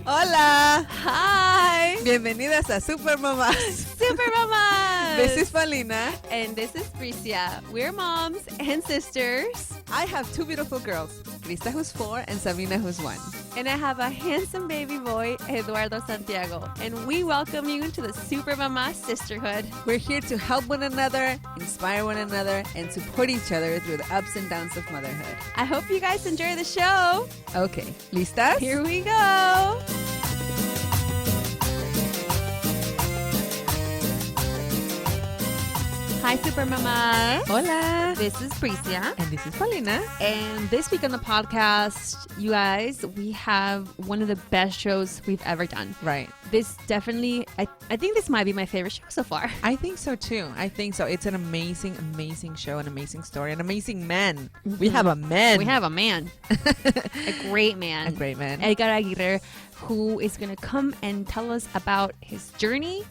Hola. Hi. Bienvenidas a Super Mamás. Super Mamás. This is Paulina. And this is Bricia. We're moms and sisters. I have two beautiful girls, Krista who's 4 and Sabina who's 1. And I have a handsome baby boy, Eduardo Santiago. And we welcome you into the Super Mamás Sisterhood. We're here to help one another, inspire one another, and support each other through the ups and downs of motherhood. I hope you guys enjoy the show. Okay, ¿listas? Here we go. Hi, Super Mama. Hola. This is Bricia. And this is Paulina. And this week on the podcast, you guys, we have one of the best shows we've ever done. Right. This definitely, I think this might be my favorite show so far. I think so too. I think so. It's an amazing, amazing show, an amazing story, an amazing man. Mm-hmm. We have a man. We have a man. A great man. A great man. Edgar Aguirre, who is going to come and tell us about his journey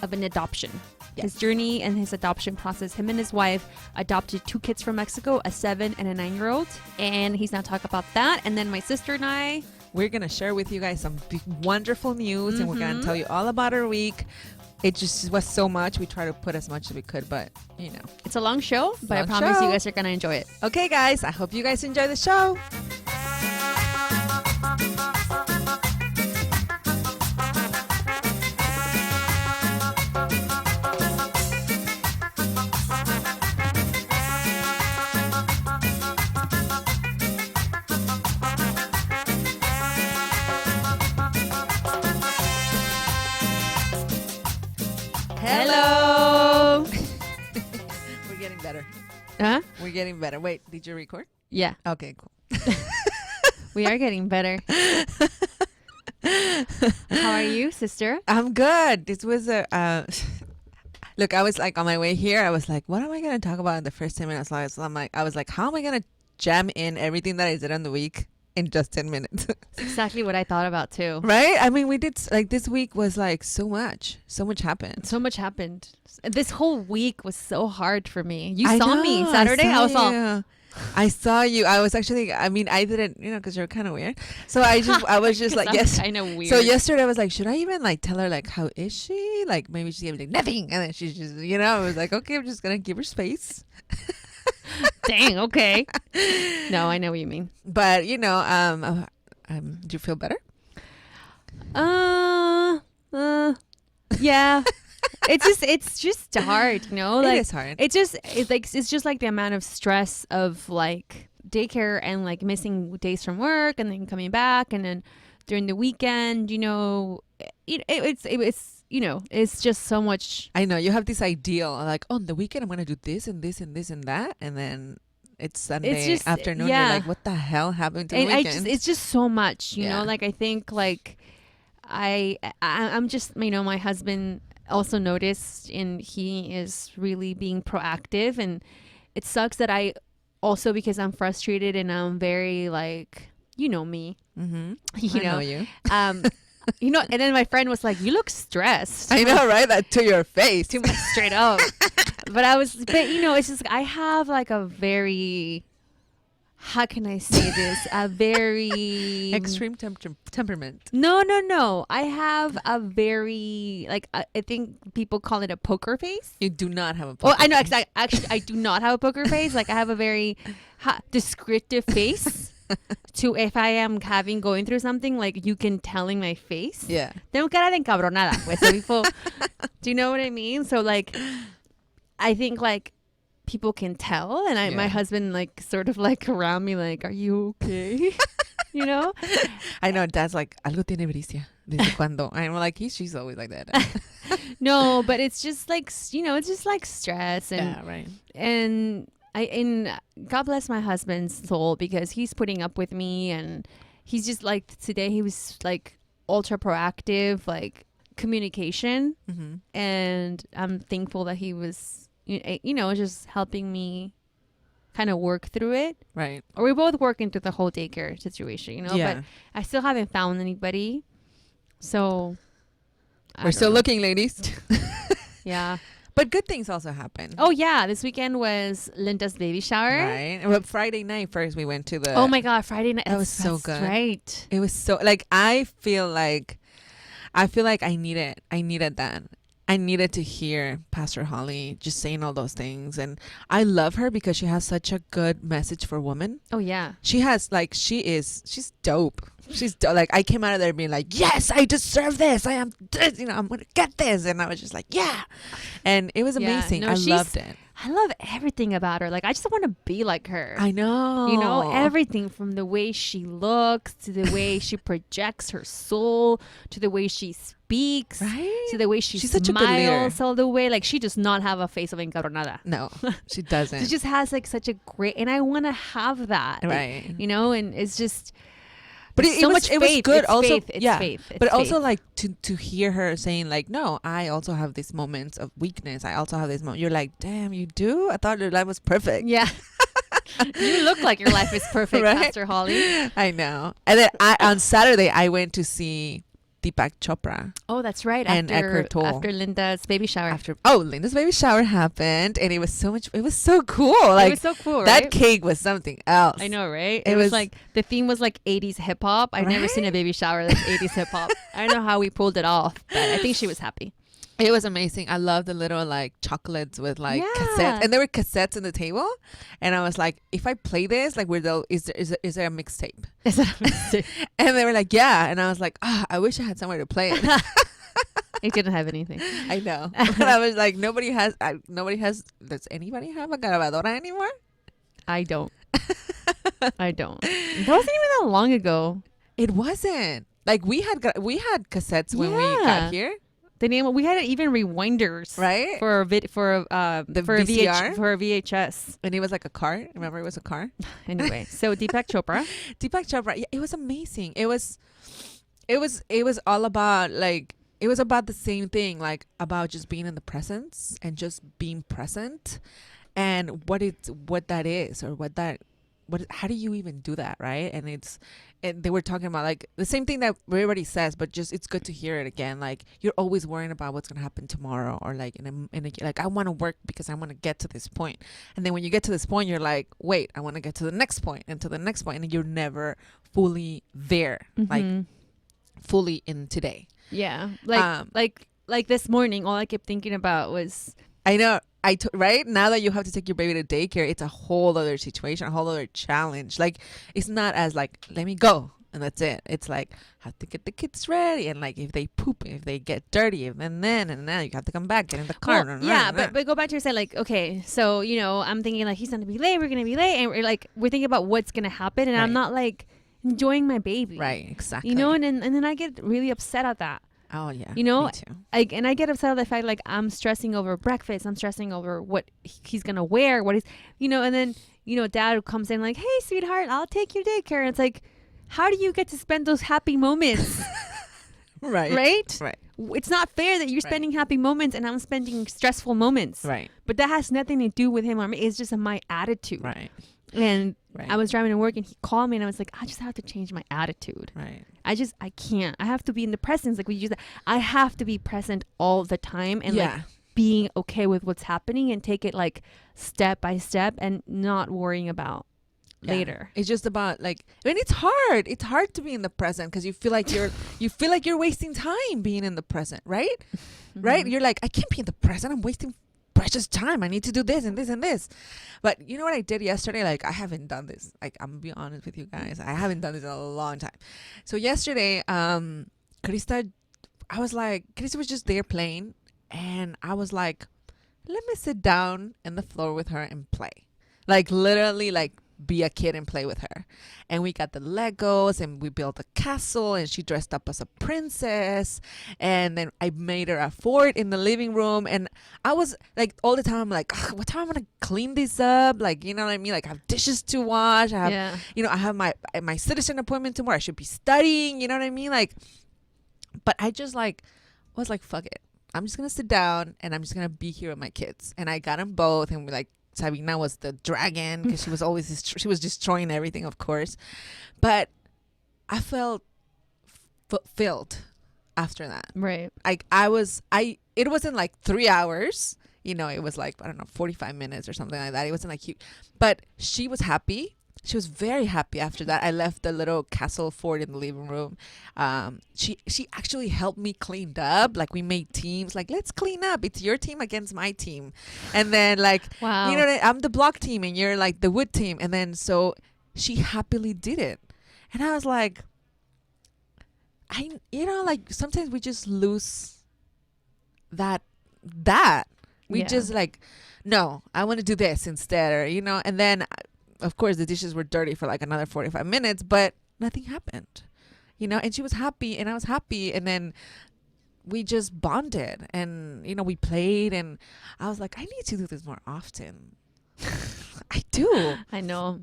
of an adoption. Yes. His journey and his adoption process. Him and his wife adopted 2 kids from Mexico, a 7 and a 9-year-old. And he's going to talk about that. And then my sister and I, we're going to share with you guys some wonderful news. And we're going to tell you all about our week. It just was so much. We try to put as much as we could, but you know. It's a long show, but I promise you guys are going to enjoy it. Okay, guys. I hope you guys enjoy the show. Hello. We're getting better. Huh? We're getting better. Wait, did you record? Yeah. Okay, cool. We are getting better. How are you, sister? I'm good. This was a... look, I was like on my way here. I was like, what am I going to talk about in the first 10 minutes? So I was like, how am I going to jam in everything that I did on the week in just 10 minutes? That's exactly what I thought about too. Right? I mean, we did, like, this week was like so much happened. So much happened. This whole week was so hard for me. You saw me Saturday. I was all... I saw you. I was actually, I mean, I didn't, because you're kind of weird. So I was just like, yes. Kind of weird. So yesterday I was like, should I even like tell her like, how is she? Like, maybe she's gonna be like, nothing. And then she's just, I was like, okay, I'm just going to give her space. Dang. Okay. No, I know what you mean. But, do you feel better? Yeah. It's just hard, Like, it is hard. It's just like the amount of stress of like daycare and like missing days from work and then coming back and then during the weekend, it's just so much. I know you have this ideal like on the weekend I'm gonna do this and this and this and that, and then it's Sunday afternoon. Yeah. You're like, what the hell happened to the weekend? It's just so much, Like I think like I'm just my husband also noticed, and he is really being proactive, and it sucks that I also, because I'm frustrated and I'm very like, me, I know you. And then my friend was like, you look stressed. I know, right? That to your face. Too much, straight up. but it's just, I have like a very, how can I say this? A very... extreme temperament. No. I have a very, like, I think people call it a poker face. You do not have a poker face. I know, exactly. Actually, I do not have a poker face. Like, I have a very descriptive face. To if I am going through something, like, you can tell in my face. Yeah. Tengo cara de encabronada. Pues, so people, do you know what I mean? So, like, I think, like, people can tell, and my husband like sort of like around me like, are you okay? I know Dad's like, algo tiene Bricia desde cuando. I'm like, she's always like that. No, but it's just like, it's just like stress, and yeah, right. And God bless my husband's soul, because he's putting up with me, and he's just like, today he was like ultra proactive, like communication, and I'm thankful that he was just helping me kind of work through it. Right. Or we both working through the whole daycare situation, Yeah. But I still haven't found anybody. So we're still looking, ladies. Yeah. But good things also happen. Oh yeah, this weekend was Linda's baby shower. Right. But Friday night first we went to the. Oh my God, Friday night. That was so good. Right. It was so like I feel like I needed that. I needed to hear Pastor Holly just saying all those things, and I love her because she has such a good message for women. Oh yeah. She has like she's dope. She's dope. Like I came out of there being like, yes, I deserve this. I am this. I'm gonna get this, and I was just like, yeah, and it was amazing. No, I loved it. I love everything about her. Like I just want to be like her. I know. Everything from the way she looks to the way she projects her soul to the way she speaks, right? To the way she She's smiles such a good leader. all the way. Like she does not have a face of encabronada. No, she doesn't. She just has like such a great, and I want to have that. Right. And it's just. But it was good. It's also, faith. It's yeah. faith. It's but faith. also like to hear her saying like, no, I also have these moments of weakness. I also have this moment. You're like, damn, you do? I thought your life was perfect. Yeah. You look like your life is perfect, right? Pastor Holly. I know. And then on Saturday I went to see Deepak Chopra. Oh, that's right. And Eckhart Tolle. After Linda's baby shower. Linda's baby shower happened, and it was so cool. Like it was so cool, right? That cake was something else. I know, right? It was like the theme was like 80s hip hop. I've never seen a baby shower that's 80s hip hop. I don't know how we pulled it off, but I think she was happy. It was amazing. I love the little like chocolates with like cassettes, and there were cassettes on the table, and I was like, if I play this, like, is there a mixtape? Is that a mixtape? And they were like, yeah, and I was like, I wish I had somewhere to play it. It didn't have anything. I know, but I was like, nobody has. Does anybody have a grabadora anymore? I don't. I don't. That wasn't even that long ago. It wasn't. Like we had cassettes when we got here. We had even rewinders, right? For a VCR? for a VHS, and it was like a car. Remember, it was a car. Anyway, so Deepak Chopra, yeah, it was amazing. It was all about like it was about the same thing, like about just being in the presence and just being present, and what that is, or how do you even do that, right? And they were talking about like the same thing that everybody says, but just it's good to hear it again. Like you're always worrying about what's gonna happen tomorrow, or like like I want to work because I want to get to this point, and then when you get to this point, you're like, wait, I want to get to the next point and to the next point, and you're never fully there, like fully in today. Yeah, like this morning, all I kept thinking about was I know. Right now that you have to take your baby to daycare, it's a whole other situation, a whole other challenge. Like it's not as like, let me go and that's it. It's like have to get the kids ready, and like if they poop, if they get dirty, and then you have to come back, get in the car. But go back to your side, like, okay, so I'm thinking like he's gonna be late, we're gonna be late, and we're thinking about what's gonna happen, and right. I'm not like enjoying my baby. Right, exactly. And then I get really upset at that. Oh yeah, me too. And I get upset at the fact like I'm stressing over breakfast, I'm stressing over what he's gonna wear, what he's, and then dad comes in like, hey sweetheart, I'll take you to daycare, and it's like, how do you get to spend those happy moments? right. It's not fair that you're spending happy moments and I'm spending stressful moments, right? But that has nothing to do with him or me. It's just my attitude, right? And I was driving to work and he called me and I was like, I just have to change my attitude. Right. I can't. I have to be in the presence. Like we use that. I have to be present all the time and like being okay with what's happening and take it like step by step and not worrying about later. It's just about like, it's hard. It's hard to be in the present because you feel like you're wasting time being in the present, right? Mm-hmm. Right? You're like, I can't be in the present. I'm wasting precious time. I need to do this and this and this. But you know what I did yesterday? Like I haven't done this. Like I'm gonna be honest with you guys. I haven't done this in a long time. So yesterday, Krista was just there playing, and I was like, let me sit down in the floor with her and play. Like literally like be a kid and play with her. And we got the Legos and we built a castle and she dressed up as a princess, and then I made her a fort in the living room, and I was like all the time I'm like, what time I'm gonna clean this up, like, you know what I mean, like I have dishes to wash, I have I have my citizen appointment tomorrow, I should be studying, you know what I mean, like, but I just like was like, fuck it, I'm just gonna sit down and I'm just gonna be here with my kids. And I got them both, and we like Sabina was the dragon because she was destroying everything, of course. But I felt fulfilled after that. Right. Like it wasn't like 3 hours. it was like, I don't know, 45 minutes or something like that. It wasn't like huge, but she was happy. She was very happy after that. I left the little castle fort in the living room. She actually helped me clean up. Like, we made teams. Like, let's clean up. It's your team against my team. And then, like, Wow. I'm the block team and you're like the wood team. And then so she happily did it. And I was like, like sometimes we just lose that. We just like, no, I want to do this instead, or, and then of course the dishes were dirty for like another 45 minutes, but nothing happened, and she was happy and I was happy. And then we just bonded and, we played, and I was like, I need to do this more often. I do. I know.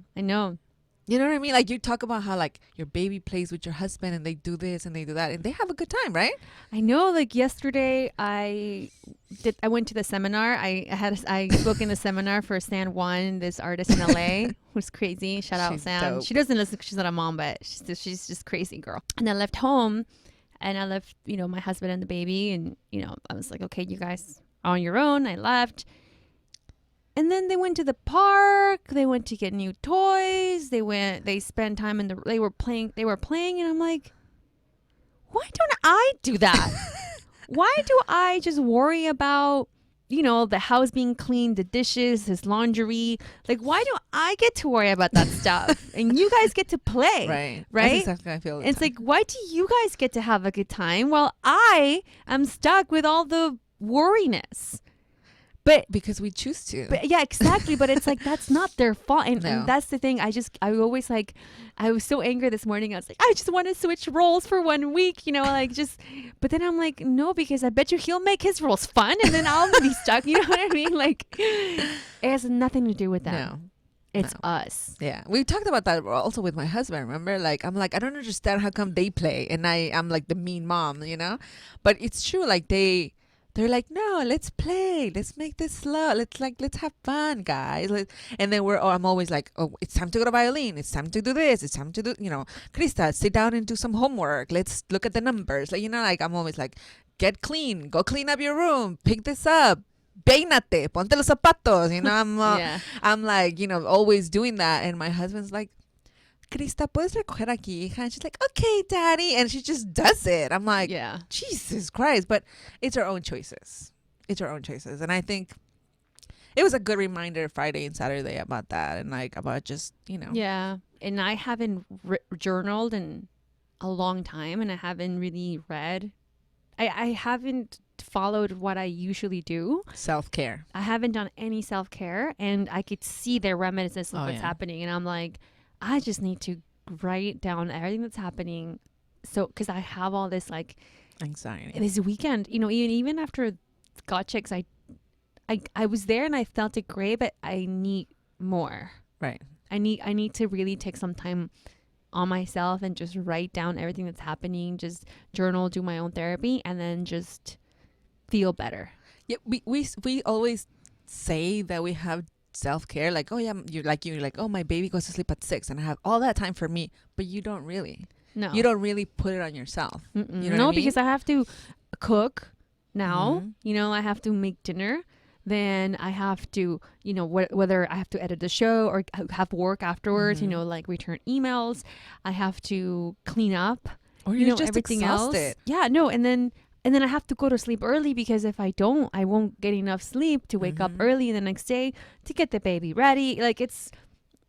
You know what I mean? Like, you talk about how like your baby plays with your husband and they do this and they do that and they have a good time, right? I know. Like, yesterday I went to the seminar. I spoke in a seminar for San Juan, this artist in LA who's crazy. Shout out Sam. Dope. She doesn't listen. She's not a mom, but she's just crazy girl. And I left home, and I left my husband and the baby, and I was like, okay, you guys are on your own. I left. And then they went to the park. They went to get new toys. They spent time they were playing, and I'm like, why don't I do that? Why do I just worry about, the house being clean, the dishes, his laundry? Like, why do I get to worry about that stuff? And you guys get to play. Right? That's exactly how I feel. It's like, why do you guys get to have a good time while I am stuck with all the worriness? But because we choose to. But yeah, exactly. But it's like, that's not their fault. And that's the thing. I always like, I was so angry this morning. I was like, I just want to switch roles for 1 week, but then I'm like, no, because I bet you he'll make his roles fun and then I'll be stuck. You know what I mean? Like, it has nothing to do with them. No. It's us. Yeah. We talked about that also with my husband, remember? Like, I'm like, I don't understand how come they play and I'm like the mean mom, But it's true. Like, they're like, no, let's play. Let's make this slow. Let's have fun, guys. And then I'm always like, oh, it's time to go to violin. It's time to do this. It's time to do, Krista, sit down and do some homework. Let's look at the numbers. Like, I'm always like, get clean. Go clean up your room. Pick this up. Peínate. Ponte los zapatos. I'm like, always doing that. And my husband's like, Krista, ¿puedes recoger aquí, hija? And she's like, okay, daddy. And she just does it. I'm like, yeah, Jesus Christ. But it's our own choices. And I think it was a good reminder Friday and Saturday about that. And like about just, Yeah. And I haven't journaled in a long time. And I haven't really read. I haven't followed what I usually do. Self-care. I haven't done any self-care. And I could see the reminiscence of what's happening. And I'm like, I just need to write down everything that's happening. So, because I have all this like anxiety this weekend, even after gut checks, I was there and I felt it great, but I need more. Right. I need to really take some time on myself and just write down everything that's happening, just journal, do my own therapy, and then just feel better. Yeah. We always say that we have self-care, like, oh yeah, you're like, oh, my baby goes to sleep at 6 and I have all that time for me, but you don't really put it on yourself. You know what I mean? Because I have to cook now. I have to make dinner, then I have to whether I have to edit the show or have work afterwards, like return emails, I have to clean up, or you're just everything exhausted. else. And then I have to go to sleep early, because if I don't, I won't get enough sleep to wake up early the next day to get the baby ready. Like, it's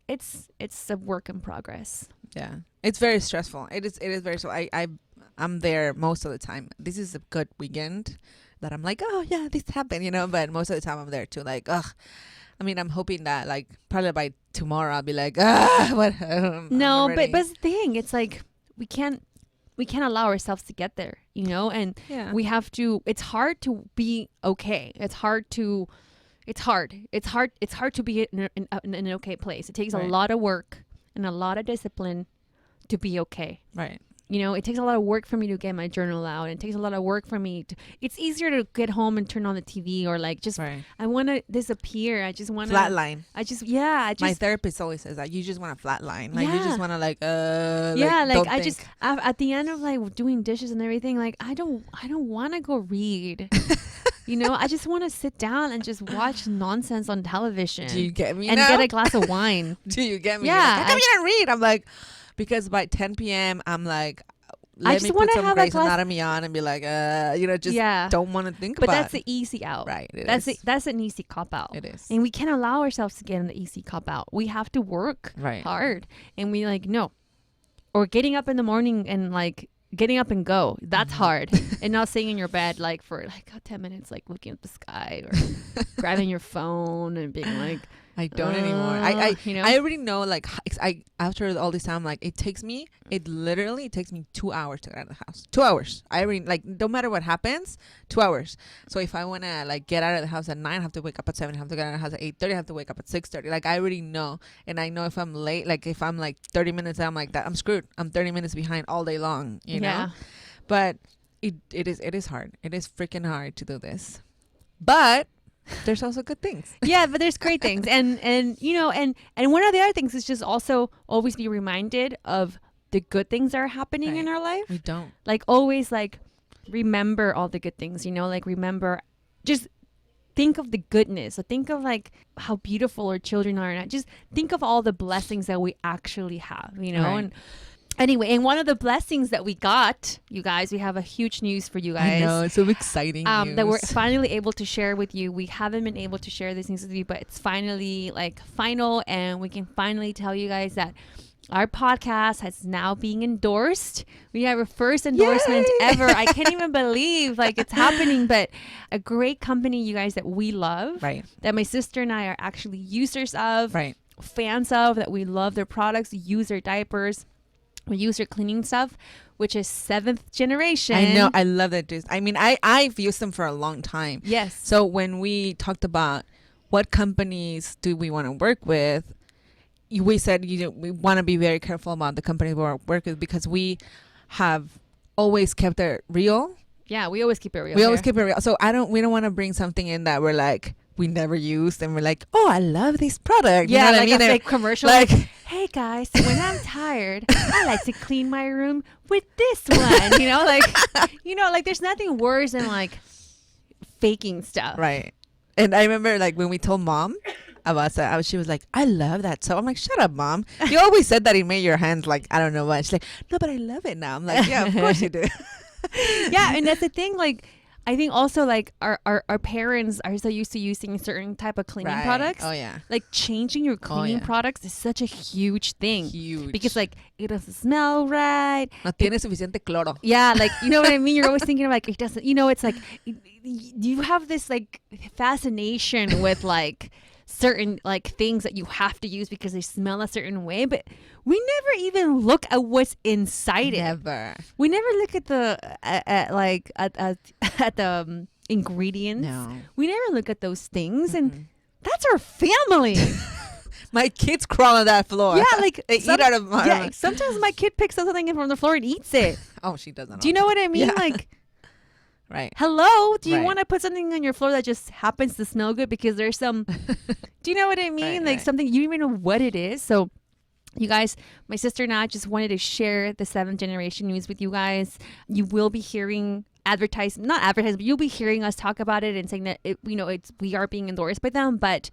a work in progress. Yeah. It's very stressful. It is very stressful. I'm there most of the time. This is a good weekend that I'm like, oh yeah, this happened, but most of the time I'm there too. Like, ugh. I mean, I'm hoping that like probably by tomorrow I'll be like, what? No, but the thing, it's like we can't allow ourselves to get there, and we have to. It's hard to be okay. It's hard to be in an okay place. It takes a lot of work and a lot of discipline to be okay. Right. It takes a lot of work for me to get my journal out. It takes a lot of work for me it's easier to get home and turn on the TV or like just, I want to disappear. I just want to flatline. My therapist always says that you just want to flatline. Like, you just want to at the end of like doing dishes and everything, like, I don't want to go read. You know, I just want to sit down and just watch nonsense on television. Do you get me and now? get a glass of wine. Do you get me? Yeah, You're like, come here and read. I'm like, because by 10 p.m. I'm like, let just me put wanna some have a Grey's glass- Anatomy on and be like, just Yeah. don't want to think But about that's the easy out. Right. That's an easy cop out. It is. And we can't allow ourselves to get an easy cop out. We have to work Right. hard. And we like, no. Or getting up in the morning and like getting up and go. That's hard. And not staying in your bed like for like 10 minutes, like looking at the sky or grabbing your phone and being like, I don't anymore. I you know? I already know, like, after all this time, like, it literally takes me 2 hours to get out of the house. 2 hours. I already, like, no matter what happens, 2 hours. So if I want to, like, get out of the house at 9, I have to wake up at 7, I have to get out of the house at 8:30, I have to wake up at 6:30. Like, I already know. And I know if I'm late, like, if I'm, like, 30 minutes out, I'm like, that, I'm screwed. I'm 30 minutes behind all day long, you know? But it is hard. It is freaking hard to do this. But there's also good things. Yeah, but there's great things. And you know, and one of the other things is just also always be reminded of the good things that are happening in our life. We don't. Like always like remember all the good things, you know, like remember, just think of the goodness. So think of like how beautiful our children are, and just think of all the blessings that we actually have, you know. And anyway, and one of the blessings that we got, you guys, we have a huge news for you guys. I know, it's so exciting news. That we're finally able to share with you. We haven't been able to share these things with you, but it's finally like final, and we can finally tell you guys that our podcast has now being endorsed. We have our first endorsement ever. I can't even believe like it's happening, but a great company, you guys, that we love, that my sister and I are actually users of, fans of, that we love their products, use their diapers. We use their cleaning stuff, which is 7th generation. I know. I love that. I mean, I've used them for a long time. Yes. So when we talked about what companies do we want to work with, we said we want to be very careful about the companies we want to work with, because we have always kept it real. Yeah, we always keep it real. We always keep it real. So we don't want to bring something in that we're like, we never used, and we're like, oh, I love this product. Yeah, you know like what I mean? a fake commercial. Like, hey guys, when I'm tired, I like to clean my room with this one. You know, like there's nothing worse than like faking stuff. Right. And I remember like when we told Mom about that, she was like, I love that soap. I'm like, shut up, Mom. You always said that it made your hands like, I don't know what. She's like, no, but I love it now. I'm like, yeah, of course you do. Yeah, and that's the thing. Like, I think also like our parents are so used to using certain type of cleaning products. Oh yeah. Like changing your cleaning products is such a huge thing. Huge. Because like it doesn't smell right. No tiene suficiente cloro. Yeah, like you know what I mean? You're always thinking of like it doesn't, you know, it's like you have this like fascination with like certain like things that you have to use because they smell a certain way, but we never even look at what's inside it. Never. We never look at the at the ingredients. No. We never look at those things, and that's our family. My kids crawl on that floor. Yeah, like they eat out of my. Yeah, sometimes my kid picks up something from the floor and eats it. Oh, she doesn't. Do you know what I mean? Yeah. Like. Right. Hello, do you want to put something on your floor that just happens to smell good because there's some do you know what I mean? Like something you don't even know what it is. So you guys, my sister and I just wanted to share the 7th generation news with you guys. You will be hearing not advertising, but you'll be hearing us talk about it and saying that we are being endorsed by them, but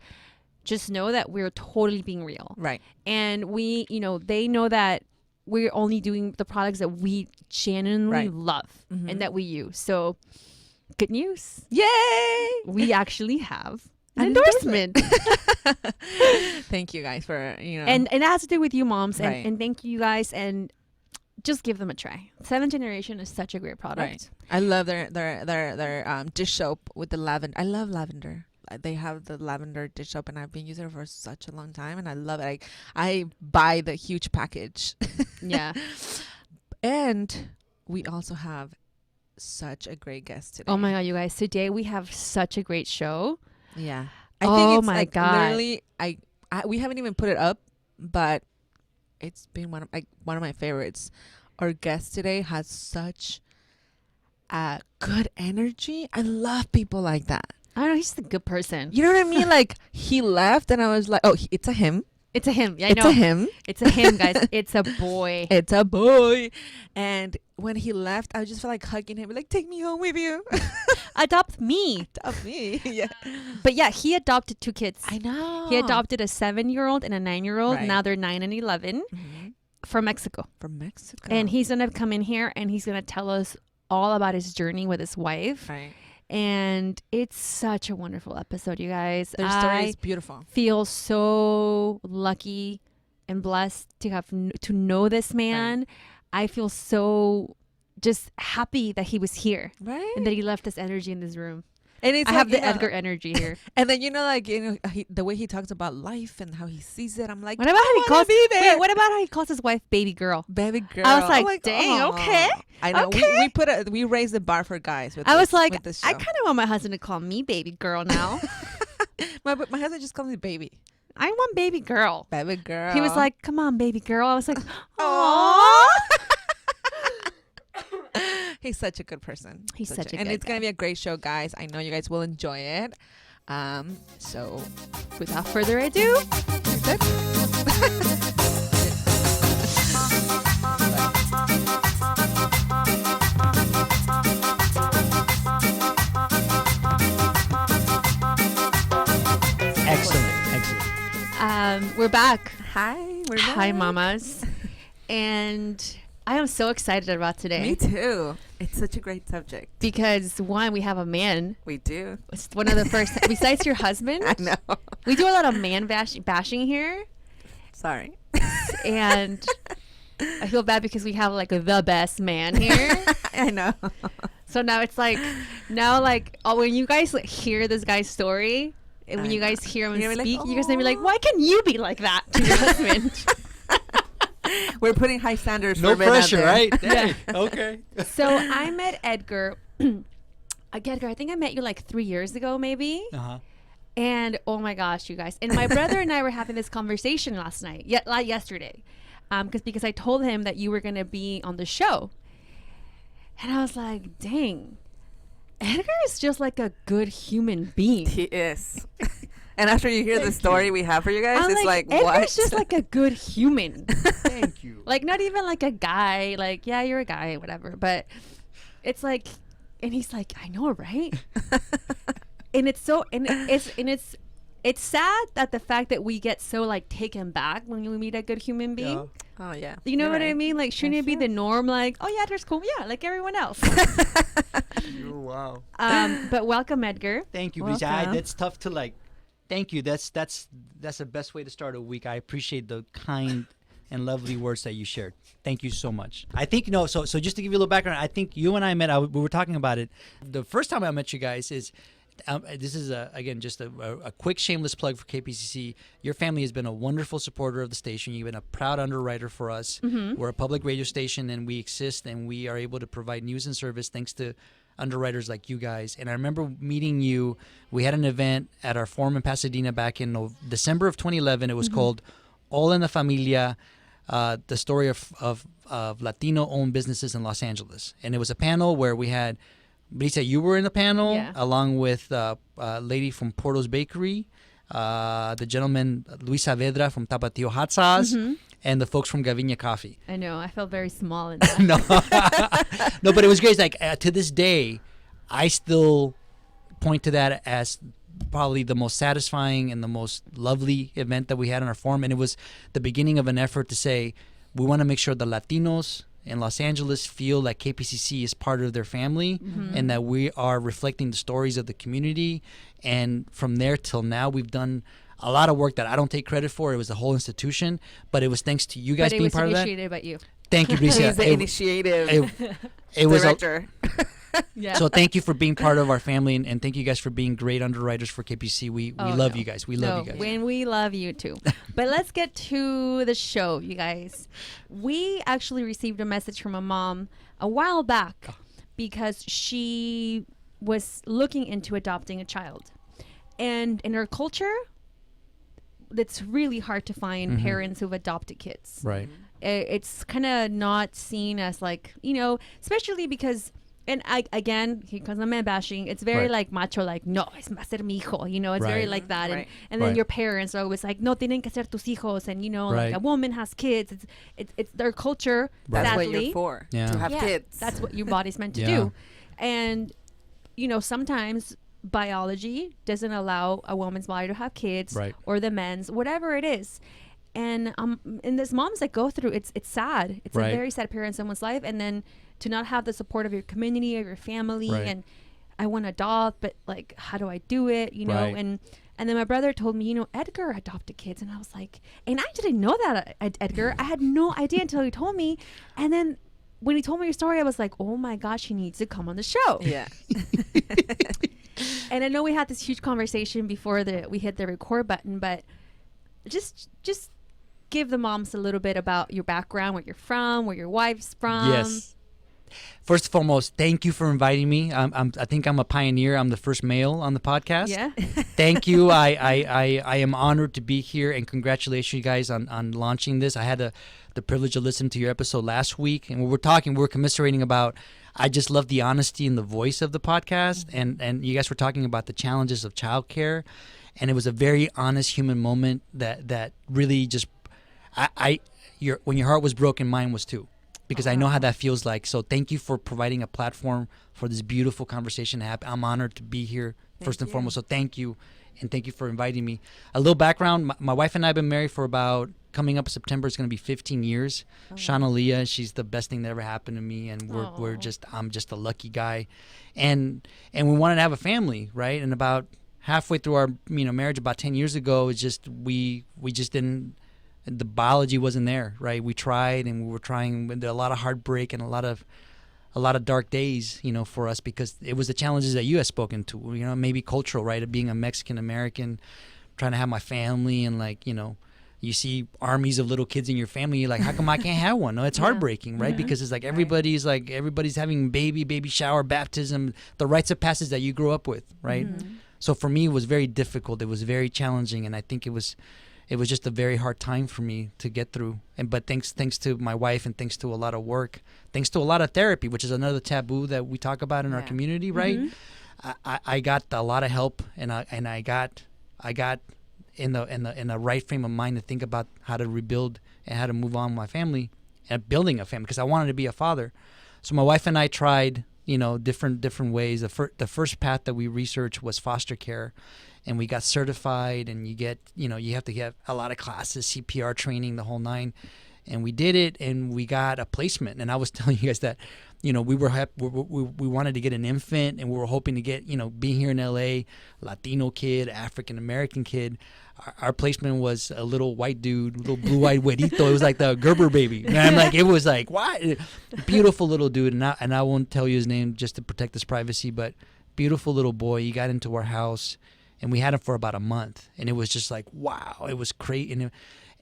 just know that we're totally being real. Right. And we, they know that we're only doing the products that we genuinely love and that we use. So good news. Yay! We actually have an endorsement. Thank you guys for, And it has to do with you moms. And thank you guys. And just give them a try. 7th generation is such a great product. Right. I love their dish soap with the lavender. I love lavender. They have the lavender dish soap, and I've been using it for such a long time, and I love it. I buy the huge package. Yeah. And we also have such a great guest today. Oh my god, you guys! Today we have such a great show. Yeah. I think it's my god! Literally, we haven't even put it up, but it's been one of my favorites. Our guest today has such good energy. I love people like that. I don't know, he's just a good person. You know what I mean? Like, he left and I was like, oh, it's a him. It's a him. Yeah, I It's know. a him. It's a him, guys. It's a boy. It's a boy. And when he left, I just felt like hugging him, like, take me home with you. Adopt me. Adopt me. Yeah. But yeah, he adopted 2 kids. I know. He adopted a 7-year-old and a 9-year-old. Right. Now they're 9 and 11 from Mexico. From Mexico. And he's going to come in here and he's going to tell us all about his journey with his wife. Right. And it's such a wonderful episode, you guys. Their story is beautiful. Feel so lucky and blessed to have to know this man. Right. I feel so just happy that he was here. Right. And that he left this energy in this room. And it's I like, have the you know, Edgar energy here. And then, the way he talks about life and how he sees it, I'm like, What about how he calls? be there. Wait, what about how he calls his wife baby girl? Baby girl. I was like, I'm dang, "Aw." okay, I know. okay. We raised the bar for guys. With I this, was like, with this I show. kind of want my husband to call me baby girl now. my husband just calls me baby. I want baby girl. Baby girl. He was like, come on, baby girl. I was like, Aww. He's such a good person. He's such a and good it's gonna be a great show, guys. I know you guys will enjoy it. So without further ado, that's it. Excellent. we're back. Hi, we're Hi, back. mamas. And I am so excited about today. Me too. It's such a great subject. Because one, we have a man. We do. It's one of the first, besides your husband. I know. We do a lot of man bashing here. Sorry. And I feel bad because we have like the best man here. I know. So now it's like, when you guys hear this guy's story, and when you guys hear him You're gonna speak, be like, you're gonna be like, why can you be like that to your husband? We're putting high standards No for men out pressure, there. right? Hey, okay. So I met Edgar. Edgar, I think I met you like 3 years ago, maybe. Uh-huh. And oh my gosh, you guys! And my brother and I were having this conversation last night, yesterday, because I told him that you were gonna be on the show, and I was like, "Dang, Edgar is just like a good human being." He is. And after you hear the story we have for you guys, I'm it's like Edgar's what? just like a good human. Thank you. Like not even like a guy. Like yeah, you're a guy, whatever. But it's like, and he's like, I know, right? And it's so, and it's sad that the fact that we get so like taken back when we meet a good human being. Yeah. Oh yeah. You know You're what I right. mean? Like, shouldn't it be the norm? Like, oh yeah, Edgar's cool. Yeah, like everyone else. Wow. But welcome, Edgar. Thank you, Bricia. Welcome. That's tough to like. Thank you. That's the best way to start a week. I appreciate the kind and lovely words that you shared. Thank you so much. I think so just to give you a little background, I think you and I met. We were talking about it. The first time I met you guys is. This is again just a quick shameless plug for KPCC. Your family has been a wonderful supporter of the station. You've been a proud underwriter for us. Mm-hmm. We're a public radio station, and we exist, and we are able to provide news and service thanks to underwriters like you guys. And I remember meeting you. We had an event at our forum in Pasadena back in December of 2011. It was called All in la Familia, the story of Latino-owned businesses in Los Angeles. And it was a panel where we had Bricia, you were in the panel along with a lady from Porto's Bakery, the gentleman Luis Saavedra from Tapatio Hot Sauce, and the folks from Gavinia Coffee. I know. I felt very small in that. No, but it was great. Like to this day, I still point to that as probably the most satisfying and the most lovely event that we had in our forum. And it was the beginning of an effort to say, we want to make sure the Latinos in Los Angeles feel like KPCC is part of their family and that we are reflecting the stories of the community. And from there till now, we've done a lot of work that I don't take credit for. It was the whole institution, but it was thanks to you guys being part of that. But it was initiated by you. Thank you, Bricia. He's the initiative It was director. Yeah. so thank you for being part of our family, and thank you guys for being great underwriters for KPC. We love you guys. We love you guys. And we love you too. But let's get to the show, you guys. We actually received a message from a mom a while back because she was looking into adopting a child. And in our culture, it's really hard to find parents who've adopted kids. Right. It's kind of not seen as like, especially because And again, because I'm man bashing, it's very Right. like macho, like, no, es va a ser mi hijo, you know, it's very Right. like that. Right. And then Right. your parents are always like, no, tienen que ser tus hijos. And, you know, Right. like a woman has kids. It's their culture, Right. That's what sadly. you're for. Yeah. To have Yeah, kids. That's what your body's meant to Yeah. do. And, you know, sometimes biology doesn't allow a woman's body to have kids Right. or the men's, whatever it is. And there's moms that go through it's sad. It's Right. a very sad period in someone's life, and then to not have the support of your community or your family. Right. And I want to adopt, but like, how do I do it? You know, Right. and then my brother told me, you know, Edgar adopted kids, and I was like, and I didn't know that, Edgar. I had no idea until he told me, and then when he told me your story, I was like, oh my gosh, he needs to come on the show. Yeah. And I know we had this huge conversation before we hit the record button, but just give the moms a little bit about your background, where you're from, where your wife's from. Yes. First and foremost, thank you for inviting me. I think I'm a pioneer. I'm the first male on the podcast. Yeah. Thank you. I am honored to be here, and congratulations, you guys, on launching this. I had the privilege of listening to your episode last week, and we were commiserating about. I just love the honesty and the voice of the podcast, and you guys were talking about the challenges of childcare, and it was a very honest human moment that really just when your heart was broken, mine was too. Because I know how that feels like. So thank you for providing a platform for this beautiful conversation to happen. I'm honored to be here, first and you. foremost. So thank you. And thank you for inviting me. A little background. My wife and I have been married for about, coming up September, it's going to be 15 years. Shauna Leah, she's the best thing that ever happened to me. And I'm just a lucky guy. And we wanted to have a family, right? And about halfway through our marriage, about 10 years ago, it's just, we just didn't, the biology wasn't there, right? We tried, and we were trying with a lot of heartbreak and a lot of dark days, for us, because it was the challenges that you had spoken to, maybe cultural, right? Of being a Mexican American, trying to have my family, and you see armies of little kids in your family. You're like, how come I can't have one? No, it's heartbreaking, right? Because it's like everybody's having baby shower, baptism, the rites of passage that you grew up with, right? So for me, it was very difficult. It was very challenging, and I think it was just a very hard time for me to get through. But thanks to my wife, and thanks to a lot of work, thanks to a lot of therapy, which is another taboo that we talk about in our community, right? I got a lot of help, and I got in the right frame of mind to think about how to rebuild and how to move on with my family and building a family, because I wanted to be a father. So my wife and I tried, different ways. The first path that we researched was foster care. And we got certified, and you get, you have to get a lot of classes, CPR training, the whole nine. And we did it, and we got a placement. And I was telling you guys that, we wanted to get an infant, and we were hoping to get, being here in LA, Latino kid, African American kid. Our placement was a little white dude, little blue-eyed güerito. It was like the Gerber baby. And I'm like, it was like, what? Beautiful little dude. And I won't tell you his name just to protect his privacy, but beautiful little boy. He got into our house. And we had him for about a month, and it was just like, wow, it was crazy.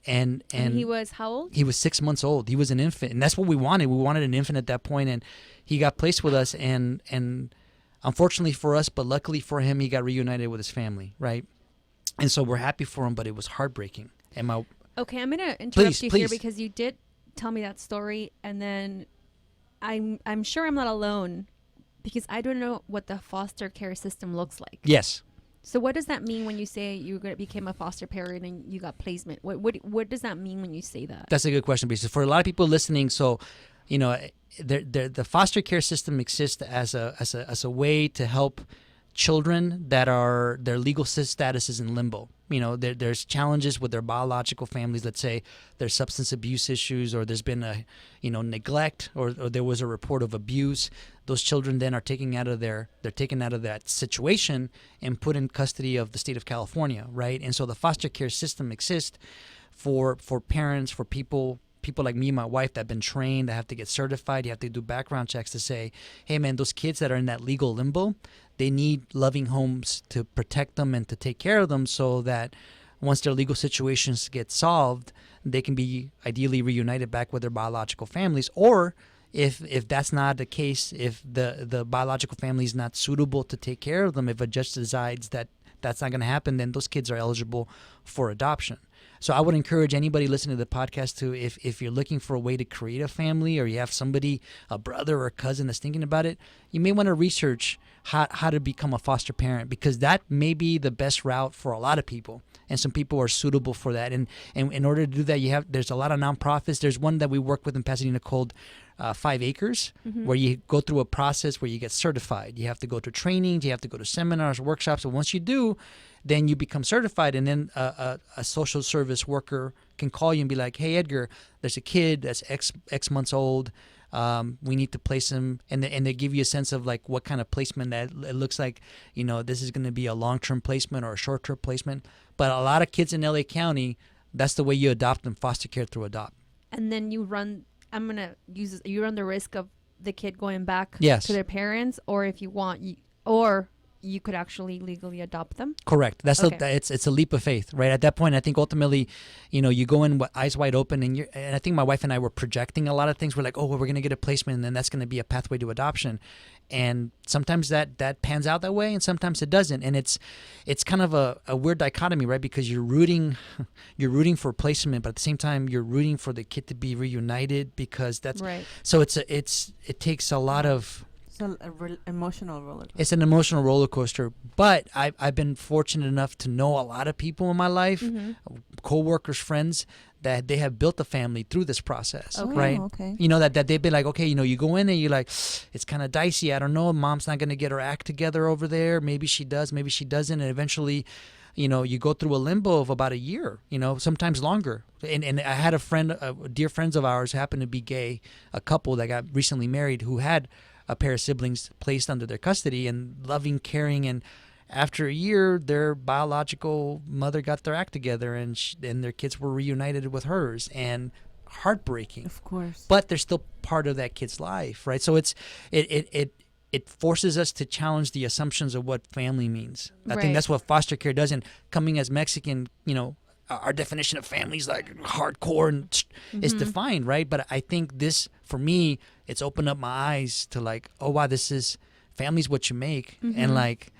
And he was how old? He was 6 months old. He was an infant, and that's what we wanted. We wanted an infant at that point, and he got placed with us. And unfortunately for us, but luckily for him, he got reunited with his family, right? And so we're happy for him, but it was heartbreaking. And Okay, I'm gonna interrupt you here please. because you did tell me that story, and then I'm sure I'm not alone, because I don't know what the foster care system looks like. Yes. So what does that mean when you say you became a foster parent and you got placement? What does that mean when you say that? That's a good question, because for a lot of people listening, so the foster care system exists as a way to help children that their legal status is in limbo. There's challenges with their biological families. Let's say there's substance abuse issues, or there's been a neglect, or there was a report of abuse. Those children then are taken out of that situation and put in custody of the state of California, right? And so the foster care system exists for parents, for people like me and my wife that have been trained, that have to get certified. You have to do background checks to say, hey man, those kids that are in that legal limbo, they need loving homes to protect them and to take care of them, so that once their legal situations get solved, they can be ideally reunited back with their biological families. Or if that's not the case, if the biological family is not suitable to take care of them, if a judge decides that that's not going to happen, then those kids are eligible for adoption. So I would encourage anybody listening to the podcast to, if you're looking for a way to create a family, or you have somebody, a brother or a cousin that's thinking about it, you may want to research how to become a foster parent, because that may be the best route for a lot of people. And some people are suitable for that. And in order to do that, there's a lot of nonprofits. There's one that we work with in Pasadena called 5 Acres, where you go through a process where you get certified. You have to go to trainings, you have to go to seminars, workshops. And once you do, then you become certified. And then a social service worker can call you and be like, hey, Edgar, there's a kid that's X months old. We need to place him, and they give you a sense of like what kind of placement that it looks like. This is going to be a long-term placement or a short-term placement. But a lot of kids in LA County, that's the way you adopt them, foster care through adopt. And then you run the risk of the kid going back Yes. to their parents, or if you want, or you could actually legally adopt them. Correct. That's Okay. it's a leap of faith, right? At that point, I think ultimately, you go in eyes wide open, and I think my wife and I were projecting a lot of things. We're like, oh, well, we're going to get a placement, and then that's going to be a pathway to adoption. And sometimes that pans out that way, and sometimes it doesn't. And it's kind of a weird dichotomy, right? Because you're rooting for placement, but at the same time, you're rooting for the kid to be reunited, because that's Right. so it takes a lot of. Emotional roller coaster. It's an emotional roller coaster, but I've been fortunate enough to know a lot of people in my life, co-workers, friends, that they have built a family through this process, Okay. right? Oh, okay. That they've been like, okay, you go in and you're like, it's kind of dicey. I don't know. Mom's not going to get her act together over there. Maybe she does, maybe she doesn't. And eventually, you go through a limbo of about a year, sometimes longer. And I had a friend, dear friends of ours, happened to be gay, a couple that got recently married, who had a pair of siblings placed under their custody, and loving, caring, and after a year, their biological mother got their act together, and their kids were reunited with hers, and heartbreaking. Of course. But they're still part of that kid's life, right? So it forces us to challenge the assumptions of what family means. I Right. think that's what foster care does. And coming as Mexican, our definition of family is like hardcore and is defined, right? But I think this, for me, it's opened up my eyes to like, oh wow, this is family's what you make, and like,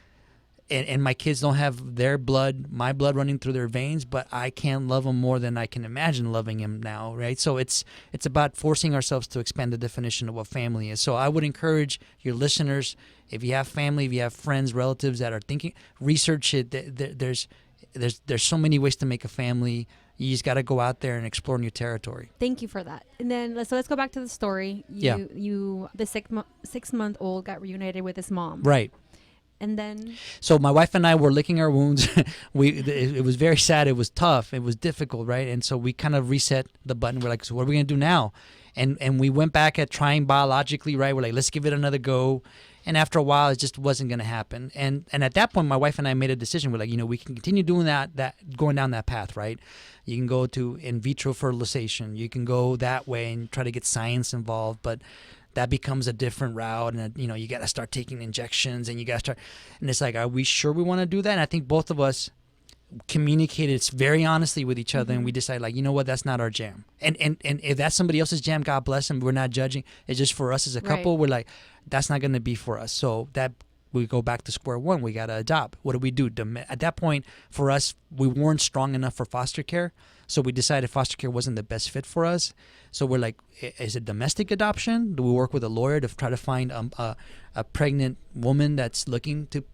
and my kids don't have my blood running through their veins, but I can't love them more than I can imagine loving him now, right? So it's about forcing ourselves to expand the definition of what family is. So I would encourage your listeners, if you have family, if you have friends, relatives that are thinking, research it. There's so many ways to make a family. You just got to go out there and explore new territory. Thank you for that. And then let's go back to the story. The 6-month-old got reunited with his mom. Right. And then So my wife and I were licking our wounds. It was very sad. It was tough. It was difficult, right? And so we kind of reset the button. We're like, so what are we going to do now? And we went back at trying biologically, right? We're like, let's give it another go. And after a while, it just wasn't going to happen. And at that point, my wife and I made a decision. We're like, we can continue doing going down that path, right? You can go to in vitro fertilization. You can go that way and try to get science involved, but that becomes a different route. And, you got to start taking injections, and and it's like, are we sure we want to do that? And I think both of us communicated very honestly with each other, and we decided, like, you know what, that's not our jam. And if that's somebody else's jam, God bless them. We're not judging. It's just for us as a couple. We're like, that's not going to be for us. So that we go back to square one. We got to adopt. What do we do? At that point, for us, we weren't strong enough for foster care. So we decided foster care wasn't the best fit for us. So we're like, is it domestic adoption? Do we work with a lawyer to try to find a pregnant woman that's looking to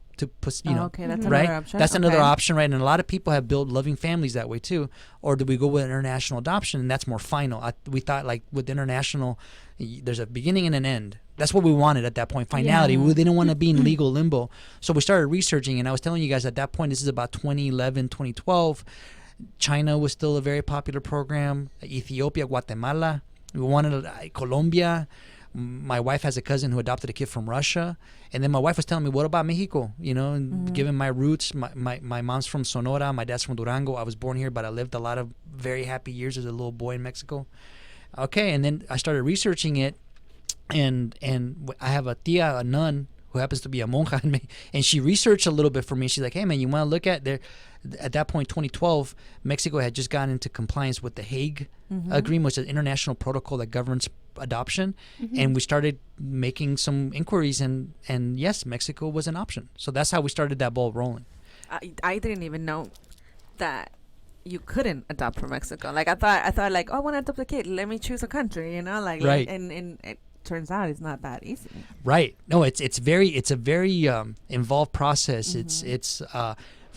put, okay, that's right? another option. That's another Okay. option, right? And a lot of people have built loving families that way too. Or do we go with international adoption, and that's more final? We thought, like, with international, there's a beginning and an end. That's what we wanted at that point, finality. Yeah. We didn't want to be in legal limbo. So we started researching, and I was telling you guys at that point, this is about 2011, 2012. China was still a very popular program. Ethiopia, Guatemala. We wanted Colombia. My wife has a cousin who adopted a kid from Russia. And then my wife was telling me, what about Mexico? And given my roots, my mom's from Sonora, my dad's from Durango. I was born here, but I lived a lot of very happy years as a little boy in Mexico. Okay, and then I started researching it, and I have a tia, a nun, who happens to be a monja, and she researched a little bit for me. She's like, hey, man, you want to look at there? At that point, 2012, Mexico had just gotten into compliance with the Hague Agreement, which is an international protocol that governs adoption. And we started making some inquiries, and yes, Mexico was an option. So that's how we started that ball rolling. I didn't even know that you couldn't adopt from Mexico. Like I thought like, oh, I want to adopt a kid. Let me choose a country, you know, like Right. and it turns out it's not that easy. Right. No, it's a very involved process. It's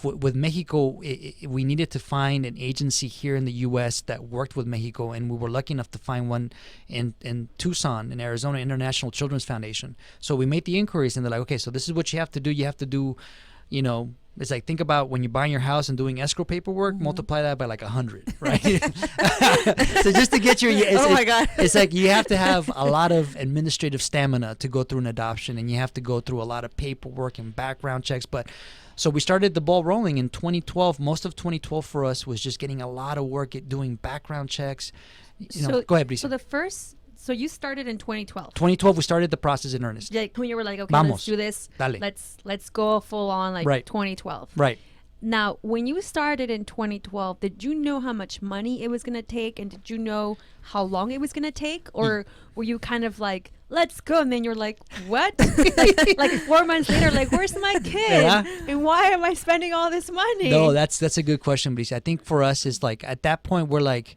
with Mexico, we needed to find an agency here in the U.S. that worked with Mexico, and we were lucky enough to find one in Tucson, in Arizona, International Children's Foundation. So we made the inquiries, and they're like, okay, so this is what you have to do. You have to do, you know, it's like, think about when you're buying your house and doing escrow paperwork, multiply that by like 100, right? So just to get your, my God. it's like you have to have a lot of administrative stamina to go through an adoption, and you have to go through a lot of paperwork and background checks. But so we started the ball rolling in 2012. Most of 2012 for us was just getting a lot of work at doing background checks. You know, go ahead, Bricia. So you started in 2012. 2012, we started the process in earnest. Like when you were like, okay, Vamos. let's do this. Dale. Let's go full on like Right. 2012. Right. Now, when you started in 2012, did you know how much money it was going to take, and did you know how long it was going to take, or were you kind of like, let's go, and then you're like, what? Like 4 months later, like, where's my kid? Yeah. And why am I spending all this money? No, that's a good question, Bricia. I think for us is like at that point we're like,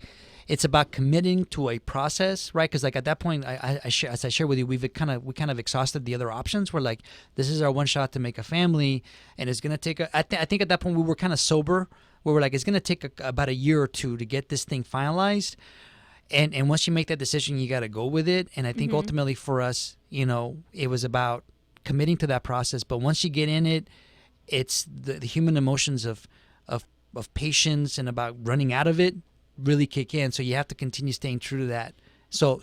it's about committing to a process, right? Because like at that point, as I share with you, we kind of exhausted the other options. We're like, this is our one shot to make a family, and it's gonna take. I think at that point we were kind of sober. We were like, it's gonna take about a year or two to get this thing finalized, and once you make that decision, you got to go with it. And I think ultimately for us, you know, it was about committing to that process. But once you get in it, it's the human emotions of patience and about running out of it really kick in. So you have to continue staying true to that. So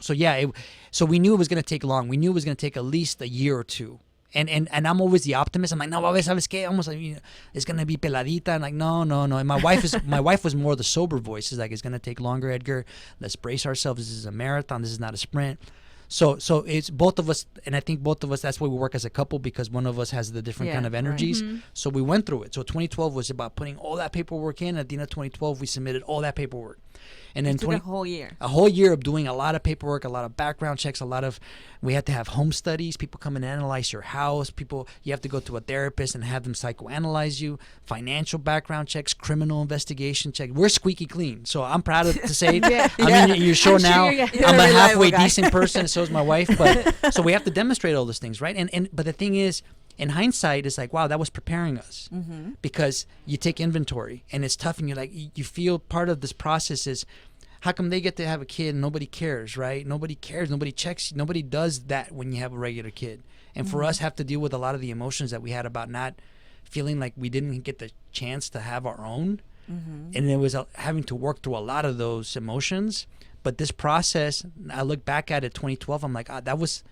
yeah. So we knew it was going to take long. We knew it was going to take at least a year or two. And I'm always the optimist. I'm like, no, ¿sabes qué? Almost like, you know, it's going to be peladita. And like, no. And my wife was more the sober voice. It's like, it's going to take longer, Edgar. Let's brace ourselves. This is a marathon. This is not a sprint. So it's both of us, and I think both of us, that's why we work as a couple, because one of us has the different kind of energies. Mm-hmm. So we went through it. So 2012 was about putting all that paperwork in. At the end of 2012, we submitted all that paperwork. And then a whole year. A whole year of doing a lot of paperwork, a lot of background checks, we had to have home studies, people come and analyze your house, you have to go to a therapist and have them psychoanalyze you, financial background checks, criminal investigation check. We're squeaky clean. So I'm proud to say, I mean, you're sure now I'm a halfway decent person, so is my wife, but so we have to demonstrate all those things, right? But the thing is, in hindsight, it's like, wow, that was preparing us, because you take inventory and it's tough, and you're like, you feel part of this process is, how come they get to have a kid and nobody cares, right? Nobody cares, nobody checks, nobody does that when you have a regular kid. And for us, have to deal with a lot of the emotions that we had about not feeling like we didn't get the chance to have our own. And it was having to work through a lot of those emotions. But this process, I look back at it, 2012, I'm like, that was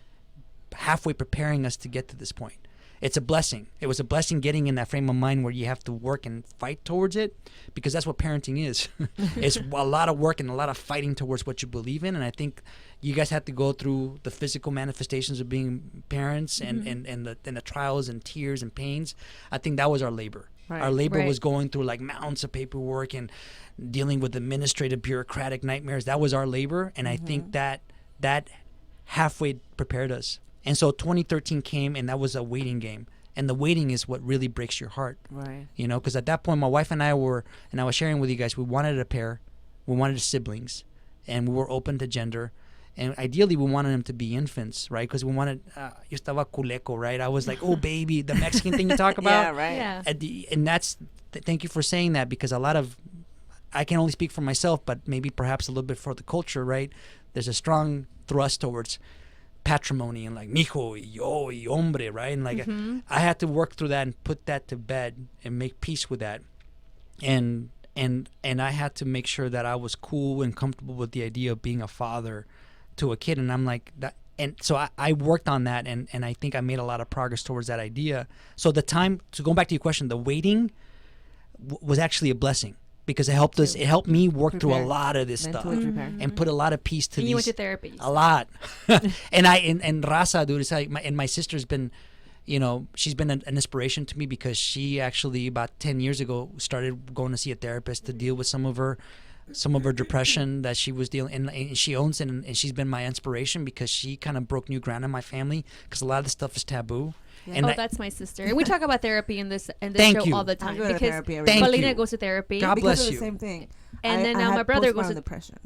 halfway preparing us to get to this point. It's a blessing. It was a blessing getting in that frame of mind where you have to work and fight towards it, because that's what parenting is. It's a lot of work and a lot of fighting towards what you believe in. And I think you guys had to go through the physical manifestations of being parents and the trials and tears and pains. I think that was our labor. Right. Our labor was going through like mountains of paperwork and dealing with administrative bureaucratic nightmares. That was our labor. And I think that halfway prepared us. And so 2013 came, and that was a waiting game. And the waiting is what really breaks your heart. Right. You know, because at that point, my wife and I was sharing with you guys, we wanted a pair. We wanted siblings. And we were open to gender. And ideally, we wanted them to be infants, right? Because we wanted, yo estaba culeco, right? I was like, oh, baby, the Mexican thing you talk about. Yeah, right. Yeah. And that's, thank you for saying that, because I can only speak for myself, but maybe perhaps a little bit for the culture, right? There's a strong thrust towards patrimony and like mijo y yo y hombre, right? And like I had to work through that and put that to bed and make peace with that, and I had to make sure that I was cool and comfortable with the idea of being a father to a kid. And I'm like that, and so I worked on that, and I think I made a lot of progress towards that idea. So the time, so going back to your question, the waiting was actually a blessing, because it helped me work through a lot of this stuff and put a lot of peace to and these. you went to therapy. A lot. and Raza, dude, it's like, my sister's been, you know, she's been an inspiration to me, because she actually about 10 years ago started going to see a therapist to deal with some of her depression that she was dealing, and she owns it, and she's been my inspiration, because she kind of broke new ground in my family, because a lot of this stuff is taboo. And Oh, that's my sister. And we talk about therapy in this Thank show you. all the I time go to because therapy every Thank day. Paulina you. goes to therapy. God Because bless of you. the same thing. And then now I my had brother goes postpartum to depression.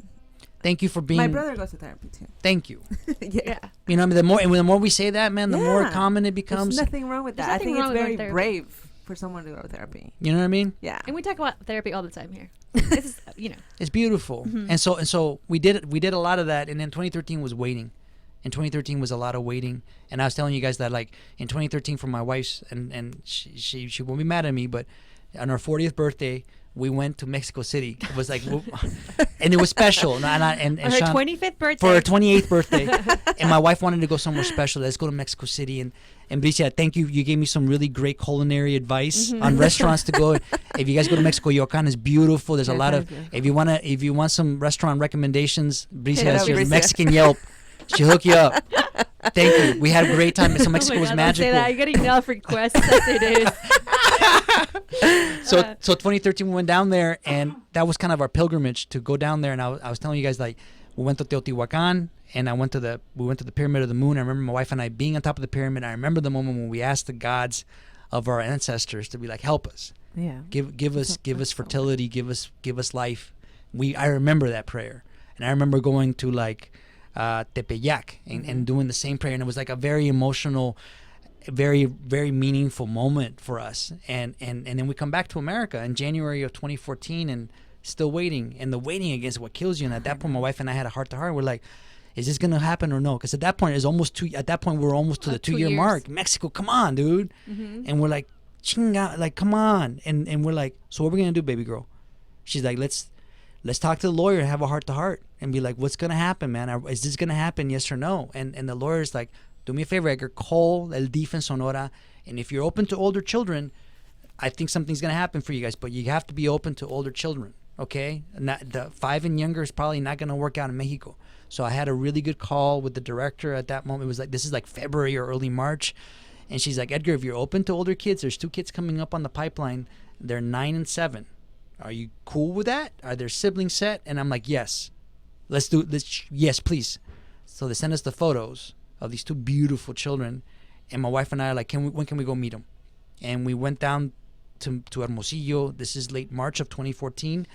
thank you for being. My brother goes to therapy too. Thank you. yeah. You know, the more we say that, man, the more Yeah. common it There's becomes. nothing wrong with There's that. I nothing think it's wrong with very therapy. brave for someone to go to therapy. You know what I mean? Yeah. And we talk about therapy all the time here. This is, It's beautiful. Mhm. And so we did a lot of that, and then 2013 was waiting. And 2013 was a lot of waiting. And I was telling you guys that, like, in 2013 for my wife's, and she won't be mad at me, but on her 40th birthday, we went to Mexico City. It was like, and it was special. And on her Sean, 25th birthday. for her 28th birthday, and my wife wanted to go somewhere special. Let's go to Mexico City. And Bricia, thank you. You gave me some really great culinary advice on restaurants to go. If you guys go to Mexico, Yocan is beautiful. There's a lot of. If you want some restaurant recommendations, Bricia has your Bricia. Mexican Yelp. She'll hook you up. Thank you. We had a great time. So Mexico Oh my was God, magical. Don't say that. You're getting enough requests as it is. So 2013 we went down there, and that was kind of our pilgrimage to go down there. And I was telling you guys, like, we went to Teotihuacan, and we went to the Pyramid of the Moon. I remember my wife and I being on top of the pyramid. I remember the moment when we asked the gods of our ancestors to be like, help us, Yeah. give us fertility, give us life. I remember that prayer, and I remember going to like Tepeyac and doing the same prayer, and it was like a very emotional, very, very meaningful moment for us. And then we come back to America in January of 2014 and still waiting. And the waiting against what kills you. And at that point, my wife and I had a heart to heart. We're like, is this going to happen or no? Because at that point, we're almost to the 2 year 2 years. mark. Mexico, come on, dude. And we're like, chinga, like, come on. And we're like, so what are we going to do, baby girl? She's like, let's talk to the lawyer and have a heart to heart and be like, what's going to happen, man? Is this going to happen? Yes or no? And the lawyer's like, do me a favor, Edgar, call El DIF in Sonora. And if you're open to older children, I think something's going to happen for you guys. But you have to be open to older children, okay? The 5 and younger is probably not going to work out in Mexico. So I had a really good call with the director at that moment. It was like, this is like February or early March. And she's like, Edgar, if you're open to older kids, there's 2 kids coming up on the pipeline. They're 9 and 7. Are you cool with that? Are their siblings set? And I'm like, yes. Let's do this. Yes, please. So they sent us the photos of these 2 beautiful children, and my wife and I are like, when can we go meet them? And we went down to Hermosillo. This is late March of 2014,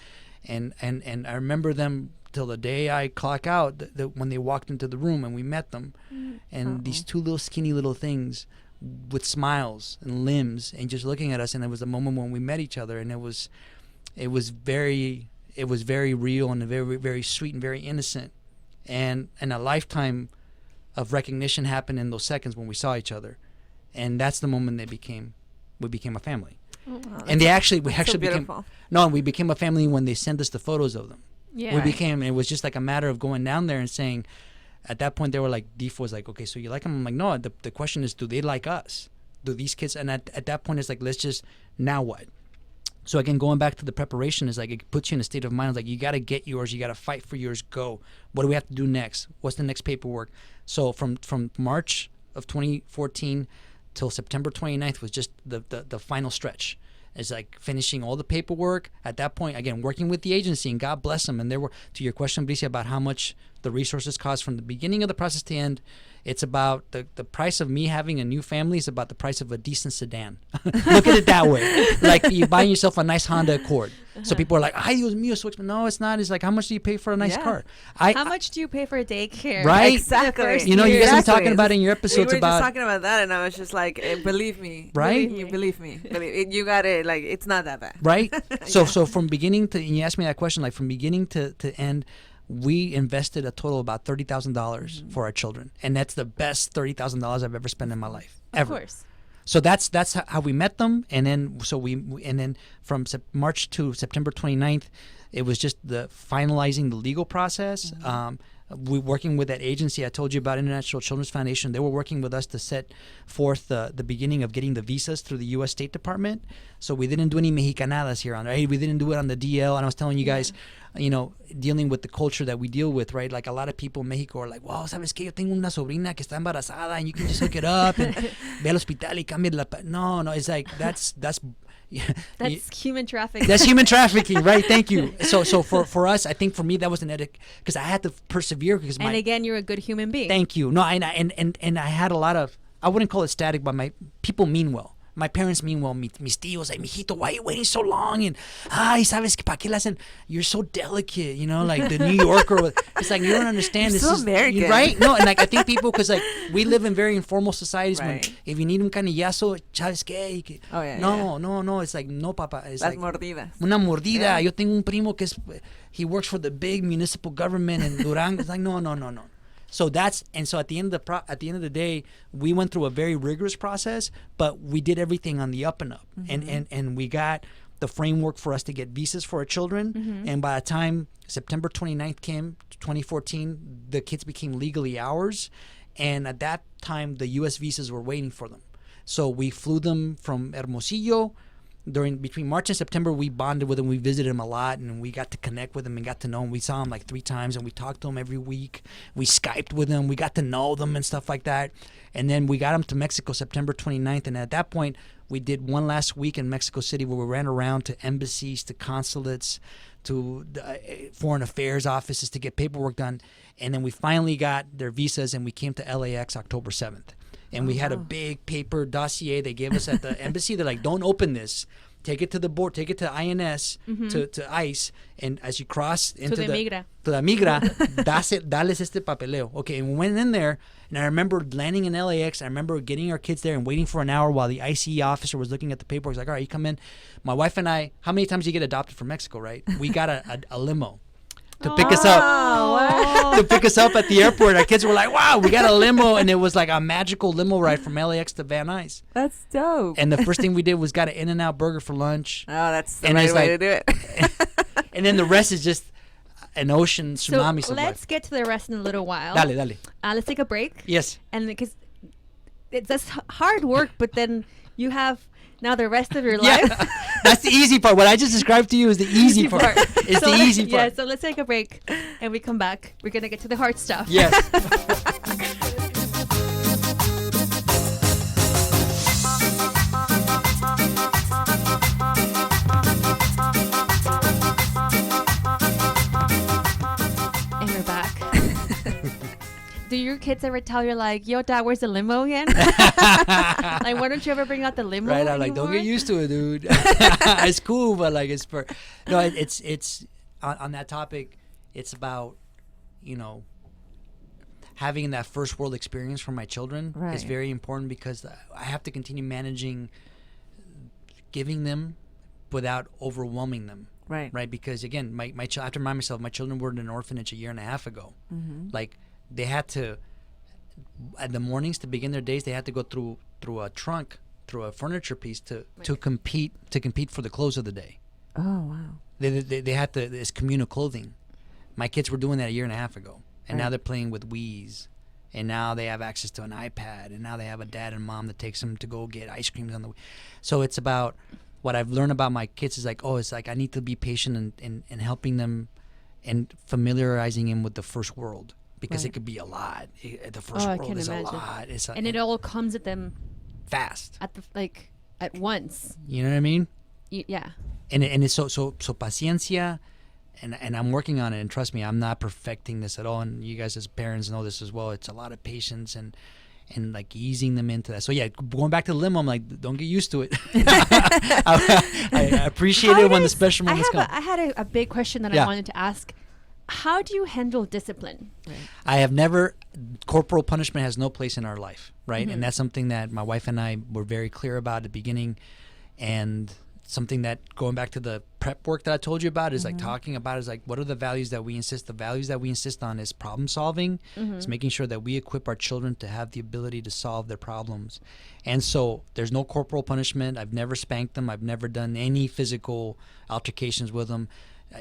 and I remember them till the day I clock out, when they walked into the room and we met them, and these 2 little skinny little things with smiles and limbs and just looking at us. And it was the moment when we met each other, and it was very real and very, very sweet and very innocent, and a lifetime of recognition happened in those seconds when we saw each other. And that's the moment we became a family. Oh, wow, And we actually became beautiful. we became a family when they sent us the photos of them. Yeah. It was just like a matter of going down there and saying, at that point they were like, DIF was like, okay, so you like them? I'm like, no, the question is, do they like us? Do these kids? And at that point it's like, let's just, now what? So again, going back to the preparation, is like, it puts you in a state of mind. It's like, you got to get yours. You got to fight for yours. Go. What do we have to do next? What's the next paperwork? So from March of 2014 till September 29th was just the final stretch. It's like finishing all the paperwork. At that point, again, working with the agency, and God bless them. And there were, to your question, Bricia, about how much the resources cost from the beginning of the process to end, it's about the price of me having a new family is about the price of a decent sedan. Look at it that way. Like, you buying yourself a nice Honda Accord. So people are like, ay, Dios mío, so expensive. No, it's not. It's like, how much do you pay for a nice car? How much do you pay for a daycare? Right? Exactly. You know, you guys have been Exactly. talking about in your We episodes were about just talking about that, and I was just like, believe me. Right? Believe me. You got it. Like, it's not that bad. right? So from beginning to, and you asked me that question, like from beginning to end, we invested a total of about $30,000 for our children, and that's the best $30,000 I've ever spent in my life, ever. Of course. So that's how we met them, and then from March to September 29th, it was just the finalizing the legal process. We working with that agency I told you about, International Children's Foundation. They were working with us to set forth the beginning of getting the visas through the U.S. State Department. So we didn't do any mexicanadas here on, right? We didn't do it on the DL. And I was telling you guys, you know, dealing with the culture that we deal with, right? Like, a lot of people in Mexico are like, wow, ¿sabes qué? Yo tengo una sobrina que está embarazada, and you can just hook it up and ve al hospital y cambia la... No, it's like, that's That's human trafficking. That's human trafficking, right? Thank you. So for us, I think for me that was an edit, because I had to persevere, because and again, you're a good human being. Thank you. No, and I had a lot of I wouldn't call it static, but my people mean well. My parents mean well. Mis tíos, like, mijito, why are you waiting so long? And, sabes que pa' qué le hacen? You're so delicate, you know, like the New Yorker. It's like, you don't understand. You're this so is American. right? No, and like I think people, because like we live in very informal societies. Right. When if you need un canillazo, ¿sabes qué? Oh, yeah, No. It's like, no, papa. It's Las like mordidas. una mordida. Yeah. Yo tengo un primo que he works for the big municipal government in Durango. It's like, no. So at the end of the day, we went through a very rigorous process, but we did everything on the up and up, and we got the framework for us to get visas for our children. And by the time September 29th came, 2014, the kids became legally ours, and at that time, the U.S. visas were waiting for them. So we flew them from Hermosillo. Between March and September, we bonded with him. We visited him a lot, and we got to connect with him and got to know him. We saw him like 3 times, and we talked to him every week. We Skyped with him. We got to know them and stuff like that. And then we got him to Mexico September 29th, and at that point, we did one last week in Mexico City where we ran around to embassies, to consulates, to foreign affairs offices to get paperwork done. And then we finally got their visas, and we came to LAX October 7th. And we had a big paper dossier they gave us at the embassy. They're like, don't open this. Take it to the board. Take it to INS, to ICE. And as you cross into to the migra. To the migra, dales este papeleo. Okay, and we went in there, and I remember landing in LAX. I remember getting our kids there and waiting for an hour while the ICE officer was looking at the paperwork. He's like, all right, you come in. My wife and I, how many times do you get adopted from Mexico, right? We got a limo to pick us up. Wow. To pick us up at the airport. Our kids were like, wow, we got a limo. And it was like a magical limo ride from LAX to Van Nuys. That's dope. And the first thing we did was got an In-N-Out burger for lunch. Oh, that's the And right it's way like- to do it. And then the rest is just an ocean tsunami. So let's get to the rest in a little while. Dale. Let's take a break. Yes. And because that's hard work, but then you have now the rest of your Yeah. life. That's the easy part. What I just described to you is the easy part. It's the easy part. Yeah, so let's take a break and we come back. We're going to get to the hard stuff. Yes. And we're back. Do your kids ever tell you like, yo, Dad, where's the limo again? Like, why don't you ever bring out the limo Right, I'm like, don't get anymore? used to it, dude. It's cool, but like, it's for no. It's on that topic. It's about, you know, having that first world experience for my children is Right. very important because I have to continue managing, giving them, without overwhelming them. Right, because again, my I have to remind myself, my children were in an orphanage 1.5 years ago. Like, they had to, at the mornings to begin their days, they had to go through a trunk, through a furniture piece to compete for the clothes of the day. Oh, wow. They had to, it's communal clothing. My kids were doing that 1.5 years ago, and now Right. they're playing with Wii's, and now they have access to an iPad, and now they have a dad and mom that takes them to go get ice creams on the Wii. So it's about, what I've learned about my kids is like, it's like I need to be patient and helping them and familiarizing them with the first world. Because Right. it could be a lot. The first I world can is imagine. a lot. It's And it all comes at them fast. at once. You know what I mean? Yeah. And it's so paciencia, and I'm working on it. And trust me, I'm not perfecting this at all. And you guys as parents know this as well. It's a lot of patience and like easing them into that. So yeah, going back to the limo, I'm like, don't get used to it. I appreciate it when the special moments come. I had a big question that Yeah. I wanted to ask. How do you handle discipline? I have never, corporal punishment has no place in our life, right? And that's something that my wife and I were very clear about at the beginning, and something that, going back to the prep work that I told you about, is like talking about is like, what are the values that we insist? The values that we insist on is problem solving. It's making sure that we equip our children to have the ability to solve their problems. And so there's no corporal punishment. I've never spanked them. I've never done any physical altercations with them.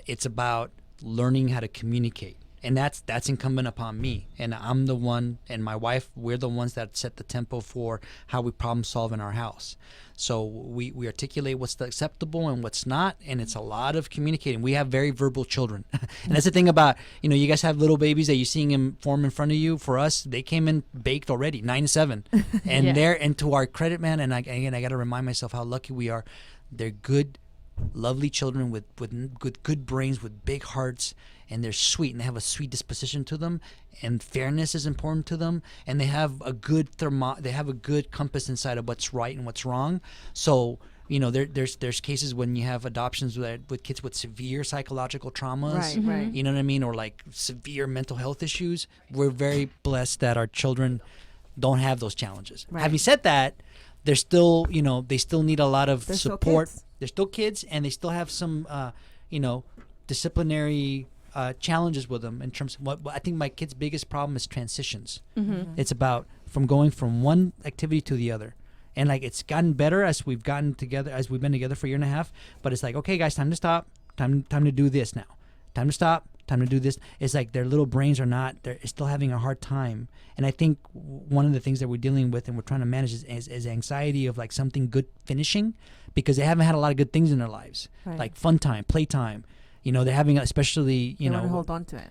It's about learning how to communicate, and that's incumbent upon me, and I'm the one, and my wife, we're the ones that set the tempo for how we problem solve in our house. So we articulate what's acceptable and what's not, and it's a lot of communicating. We have very verbal children. And that's the thing about, you guys have little babies that you're seeing them form in front of you. For us, they came in baked already, 9 and 7, and Yeah. and to our credit, man, and I got to remind myself how lucky we are. They're good, lovely children with good brains, with big hearts, and they're sweet and they have a sweet disposition to them, and fairness is important to them, and they have a good compass inside of what's right and what's wrong. So there's cases when you have adoptions with kids with severe psychological traumas, right. you know what I mean, or like severe mental health issues. We're very blessed that our children don't have those challenges. Right. Having said that, they're still, they still need a lot of They're still support. kids. They're still kids, and they still have some, disciplinary challenges with them in terms of what I think my kid's biggest problem is transitions. It's about from going from one activity to the other. And like it's gotten better as we've been together for a year and a half, but it's like, okay guys, time to stop, time to do this now. Time to stop, time to do this. It's like their little brains they're still having a hard time. And I think one of the things that we're dealing with and we're trying to manage is anxiety of like something good finishing, because they haven't had a lot of good things in their lives. Right. Like fun time, play time. They're having, especially, They want to hold on to it.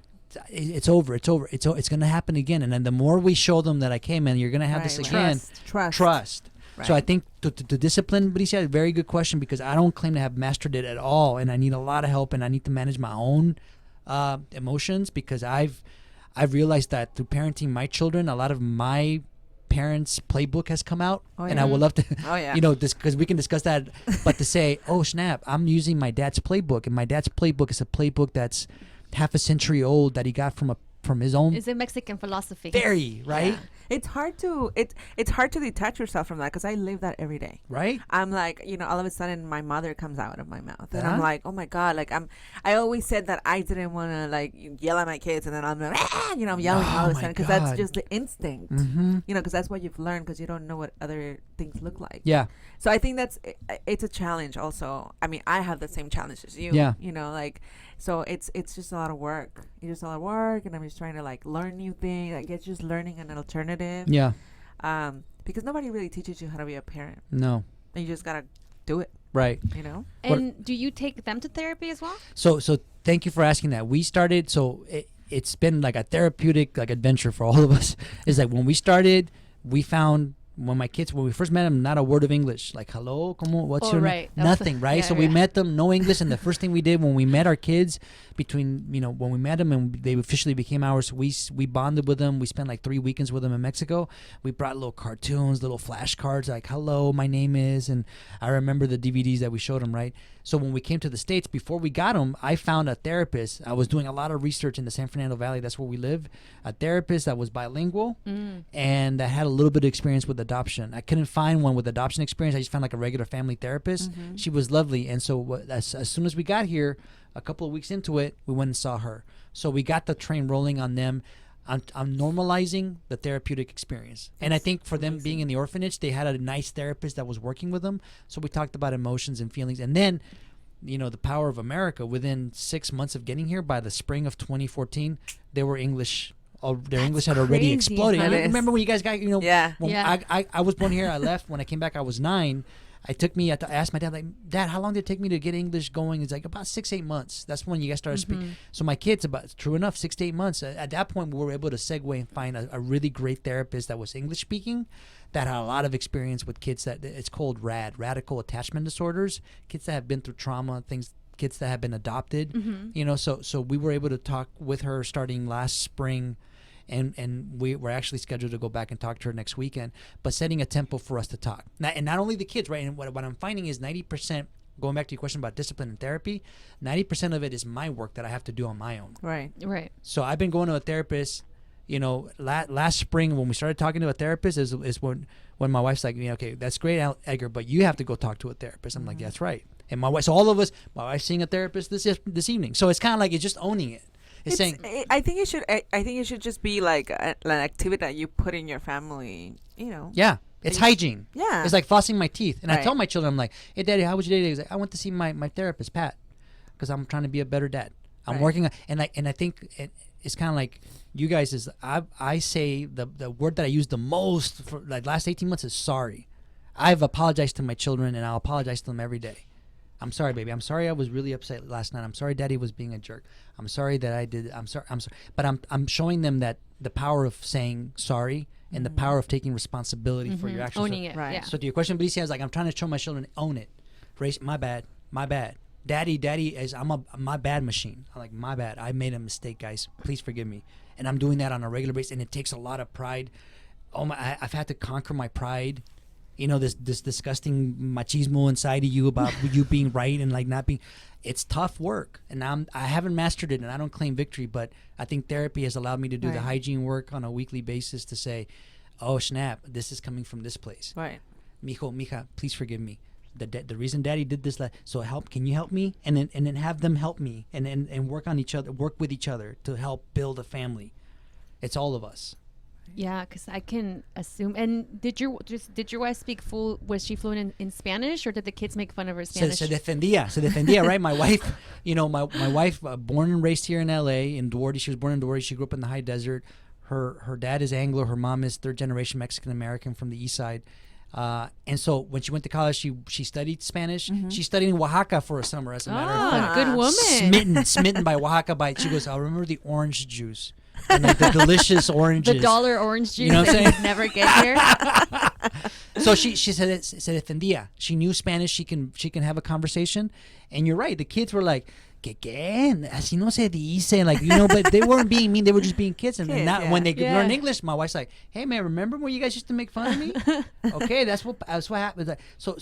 it's over. It's going to happen again. And then the more we show them that, like, hey man, you're going to have this again. Trust. Right. So I think to discipline, Bricia, a very good question, because I don't claim to have mastered it at all, and I need a lot of help, and I need to manage my own emotions, because I've realized that through parenting my children, a lot of my parents' playbook has come out, and I would love to, because we can discuss that, but to say, oh snap, I'm using my dad's playbook, and my dad's playbook is a playbook that's half a century old that he got from his own. It's a Mexican philosophy. Very, right? Yeah. It's hard to detach yourself from that, because I live that every day. Right? I'm like, all of a sudden my mother comes out of my mouth, and I'm like, oh my god, like I always said that I didn't want to like yell at my kids, and then I'm like, I'm yelling all of a sudden, because that's just the instinct, because that's what you've learned, because you don't know what other things look like. Yeah. So I think it's a challenge also. I mean, I have the same challenge as you. Yeah. So it's just a lot of work. It's just a lot of work, and I'm just trying to like learn new things. Like it's just learning an alternative. Yeah. Because nobody really teaches you how to be a parent. No. And you just gotta do it. Right. And do you take them to therapy as well? So thank you for asking that. We started. So it's been like a therapeutic like adventure for all of us. It's like when we started, we found. When we first met them, not a word of English. Like, hello, como, what's your name? Nothing, right? So we met them, no English. And the first thing we did when we met our kids, when we met them and they officially became ours, we bonded with them. We spent like 3 weekends with them in Mexico. We brought little cartoons, little flashcards, like, hello, my name is. And I remember the DVDs that we showed them, right? So when we came to the States, before we got them, I found a therapist. I was doing a lot of research in the San Fernando Valley. That's where we live. A therapist that was bilingual and that had a little bit of experience with adoption. I couldn't find one with adoption experience. I just found like a regular family therapist. She was lovely. And so as soon as we got here, a couple of weeks into it, we went and saw her. So we got the train rolling on them. I'm normalizing the therapeutic experience. And I think for them being in the orphanage, they had a nice therapist that was working with them. So we talked about emotions and feelings. And then, the power of America, within 6 months of getting here, by the spring of 2014, they were English. Their English had already exploded. I remember when you guys got, I was born here. I left. When I came back, I was 9. I asked my dad, like, Dad, how long did it take me to get English going? It's like about 6-8 months. That's when you guys started speaking. So my kids, true enough, 6 to 8 months. At that point, we were able to segue and find a really great therapist that was English speaking, that had a lot of experience with kids that it's called RAD, radical attachment disorders, kids that have been through trauma, kids that have been adopted, so we were able to talk with her starting last spring. And we're actually scheduled to go back and talk to her next weekend, but setting a tempo for us to talk. And not only the kids, right? And what I'm finding is 90%, going back to your question about discipline and therapy, 90% of it is my work that I have to do on my own. Right. So I've been going to a therapist, last spring when we started talking to a therapist is when my wife's like, okay, that's great, Edgar, but you have to go talk to a therapist. I'm like, that's right. And my wife's seeing a therapist this evening. So it's kind of like it's just owning it. I think it should just be like an activity that you put in your family. Yeah, it's hygiene. Yeah, it's like flossing my teeth. And I tell my children, I'm like, hey, Daddy, how was your day today? He's like, I went to see my therapist, Pat, because I'm trying to be a better dad. I'm working on, and I think it's kind of like you guys is I say the word that I use the most for like last 18 months is sorry. I've apologized to my children, and I'll apologize to them every day. I'm sorry, baby. I'm sorry I was really upset last night. I'm sorry Daddy was being a jerk. I'm sorry that I did. I'm sorry. But I'm showing them that the power of saying sorry and the power of taking responsibility for your actions. Owning it. Right. Yeah. So to your question, Bricia, is like I'm trying to show my children, own it. My bad. Daddy is my bad machine. I'm like, my bad. I made a mistake, guys. Please forgive me. And I'm doing that on a regular basis, and it takes a lot of pride. I've had to conquer my pride. You know, this disgusting machismo inside of you about you being right and like not being. It's tough work, and I haven't mastered it, and I don't claim victory. But I think therapy has allowed me to do the hygiene work on a weekly basis to say, oh snap, this is coming from this place. Right. Mijo, mija, please forgive me. The reason Daddy did this, so can you help me? And then have them help me, and work on each other, work with each other to help build a family. It's all of us. Yeah, because I can assume. And did your wife speak full? Was she fluent in Spanish, or did the kids make fun of her Spanish? Se defendía, right? My wife, my wife, born and raised here in L.A. in Duarte. She was born in Duarte. She grew up in the high desert. Her dad is Anglo. Her mom is third generation Mexican American from the east side. And so when she went to college, she studied Spanish. Mm-hmm. She studied in Oaxaca for a summer, as a matter of fact. Good woman. Smitten by Oaxaca. She goes, I remember the orange juice. And like the delicious oranges. The $1 orange juice, You know what I'm that saying? you'd never get here. So she said se defendía. She knew Spanish. She can have a conversation. And you're right. The kids were like, ¿Qué? Así no se dice. Like, but they weren't being mean. They were just being kids. And now when they learn English, my wife's like, hey, man, remember when you guys used to make fun of me? Okay, that's what happens. So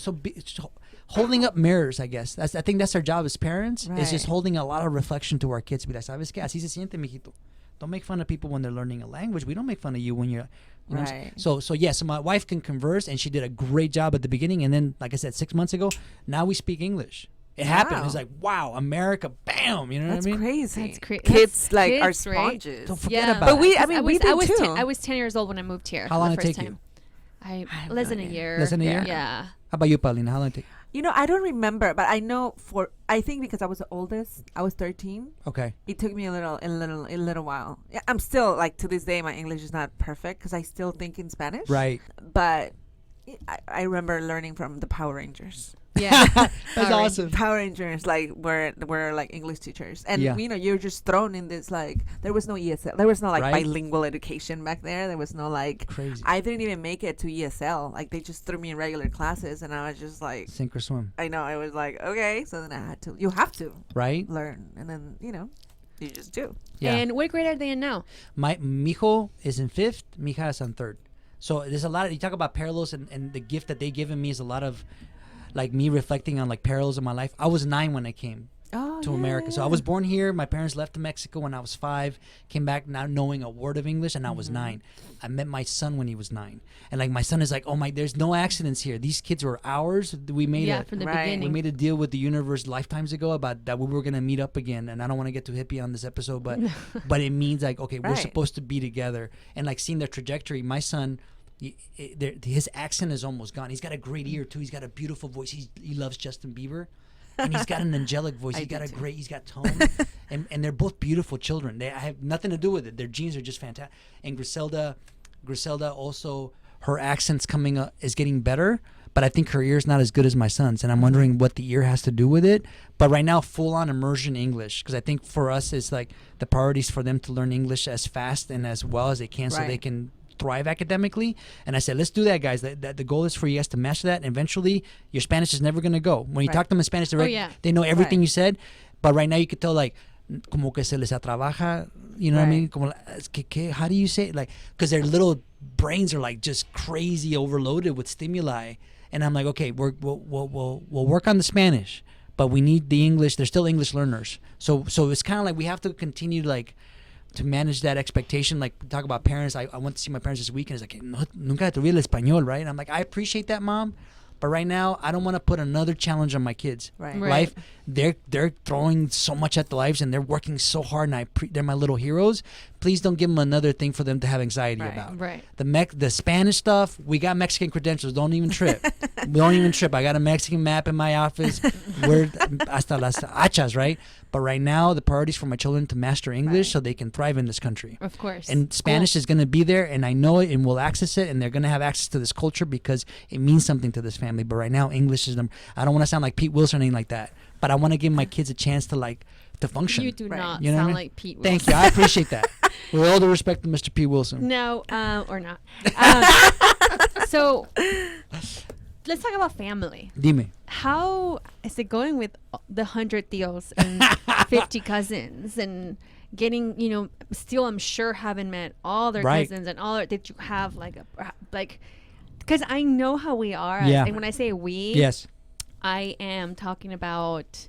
holding up mirrors, I guess. I think that's our job as parents, is just holding a lot of reflection to our kids. Be like, ¿sabes qué? Así se siente, mijito. Don't make fun of people when they're learning a language. We don't make fun of you when you're, Right. So my wife can converse, and she did a great job at the beginning. And then, like I said, 6 months ago, now we speak English. It happened. It was like, wow, America, bam. You know That's what I mean? crazy. That's crazy. Kids are Kids, right? sponges. Don't forget Yeah. about But it. we did too. I was 10 years old when I moved here. How long the did it first take you? time. have Less no than a idea. year. Less than a year? Yeah. How about you, Paulina? How long did it take? I don't remember, but I know I think because I was the oldest, I was 13. Okay. It took me a little while. Yeah, I'm still like to this day, my English is not perfect because I still think in Spanish. Right. But I remember learning from the Power Rangers. Yeah. That's awesome. Power Rangers were like English teachers, and Yeah. you're just thrown in this there was no ESL, there was no Right. bilingual education back there was no Crazy. I didn't even make it to ESL, they just threw me in regular classes, and I was just like, Sink or swim. I know, I was like, okay, so then you have to Right. learn, and then you just do. Yeah. And what grade are they in now? My mijo is in 5th, mija is on 3rd. So there's a lot of, you talk about parallels, and the gift that they given me is a lot of like me reflecting on like parallels in my life. I was 9 when I came to America. So I was born here. My parents left to Mexico when I was 5, came back not knowing a word of English, and I was 9. I met my son when he was 9. And like my son is like, oh my, there's no accidents here. These kids were ours. We made from the Right. beginning. we made a deal with the universe lifetimes ago about that we were going to meet up again. And I don't want to get too hippie on this episode, but but it means like, okay, we're Right. supposed to be together. And like seeing their trajectory, my son, his accent is almost gone. He's got a great ear too. He's got a beautiful voice. He loves Justin Bieber, and he's got an angelic voice. He's got tone, and they're both beautiful children. I have nothing to do with it. Their genes are just fantastic. And Griselda also, her accent's is getting better, but I think her ear's not as good as my son's, and I'm wondering what the ear has to do with it. But right now, full on immersion English, because I think for us it's like the priority is for them to learn English as fast and as well as they can, so Right. they can thrive academically. And I said, let's do that, guys. That the goal is for you guys to master that, and eventually your Spanish is never going to go. When you talk to them in Spanish, they know everything you said, but right now you could tell like como que se les atrabaja, you know what I mean? Como, how do you say it? Like, because their little brains are like just crazy overloaded with stimuli, and I'm like, okay, we'll work on the Spanish, but we need the English. They're still English learners, so it's kind of like we have to continue to manage that expectation. Like, talk about parents. I went to see my parents this weekend. It's like, nunca tuve el español, right? And I'm like, I appreciate that, Mom, but right now I don't want to put another challenge on my kids. Right. Life, they're throwing so much at the lives, and they're working so hard, and they're my little heroes. Please don't give them another thing for them to have anxiety about. Right. The Spanish stuff, we got Mexican credentials. Don't even trip. Don't even trip. I got a Mexican map in my office. We're hasta las hachas, right? But right now, the priority is for my children to master English so they can thrive in this country. Of course. And Spanish is going to be there, and I know it, and we'll access it, and they're going to have access to this culture because it means something to this family. But right now, English is I don't want to sound like Pete Wilson or anything like that, but I want to give my kids a chance to function. You do not You know what I sound mean? like Pete Wilson. Thank you. I appreciate that. With all the respect to Mr. Pete Wilson. No, or not. So let's talk about family. Dime. How is it going with the 100 tios and 50 cousins and getting, still I'm sure haven't met all their Right. cousins and all that you have like because I know how we are. Yeah. And when I say we, Yes. I am talking about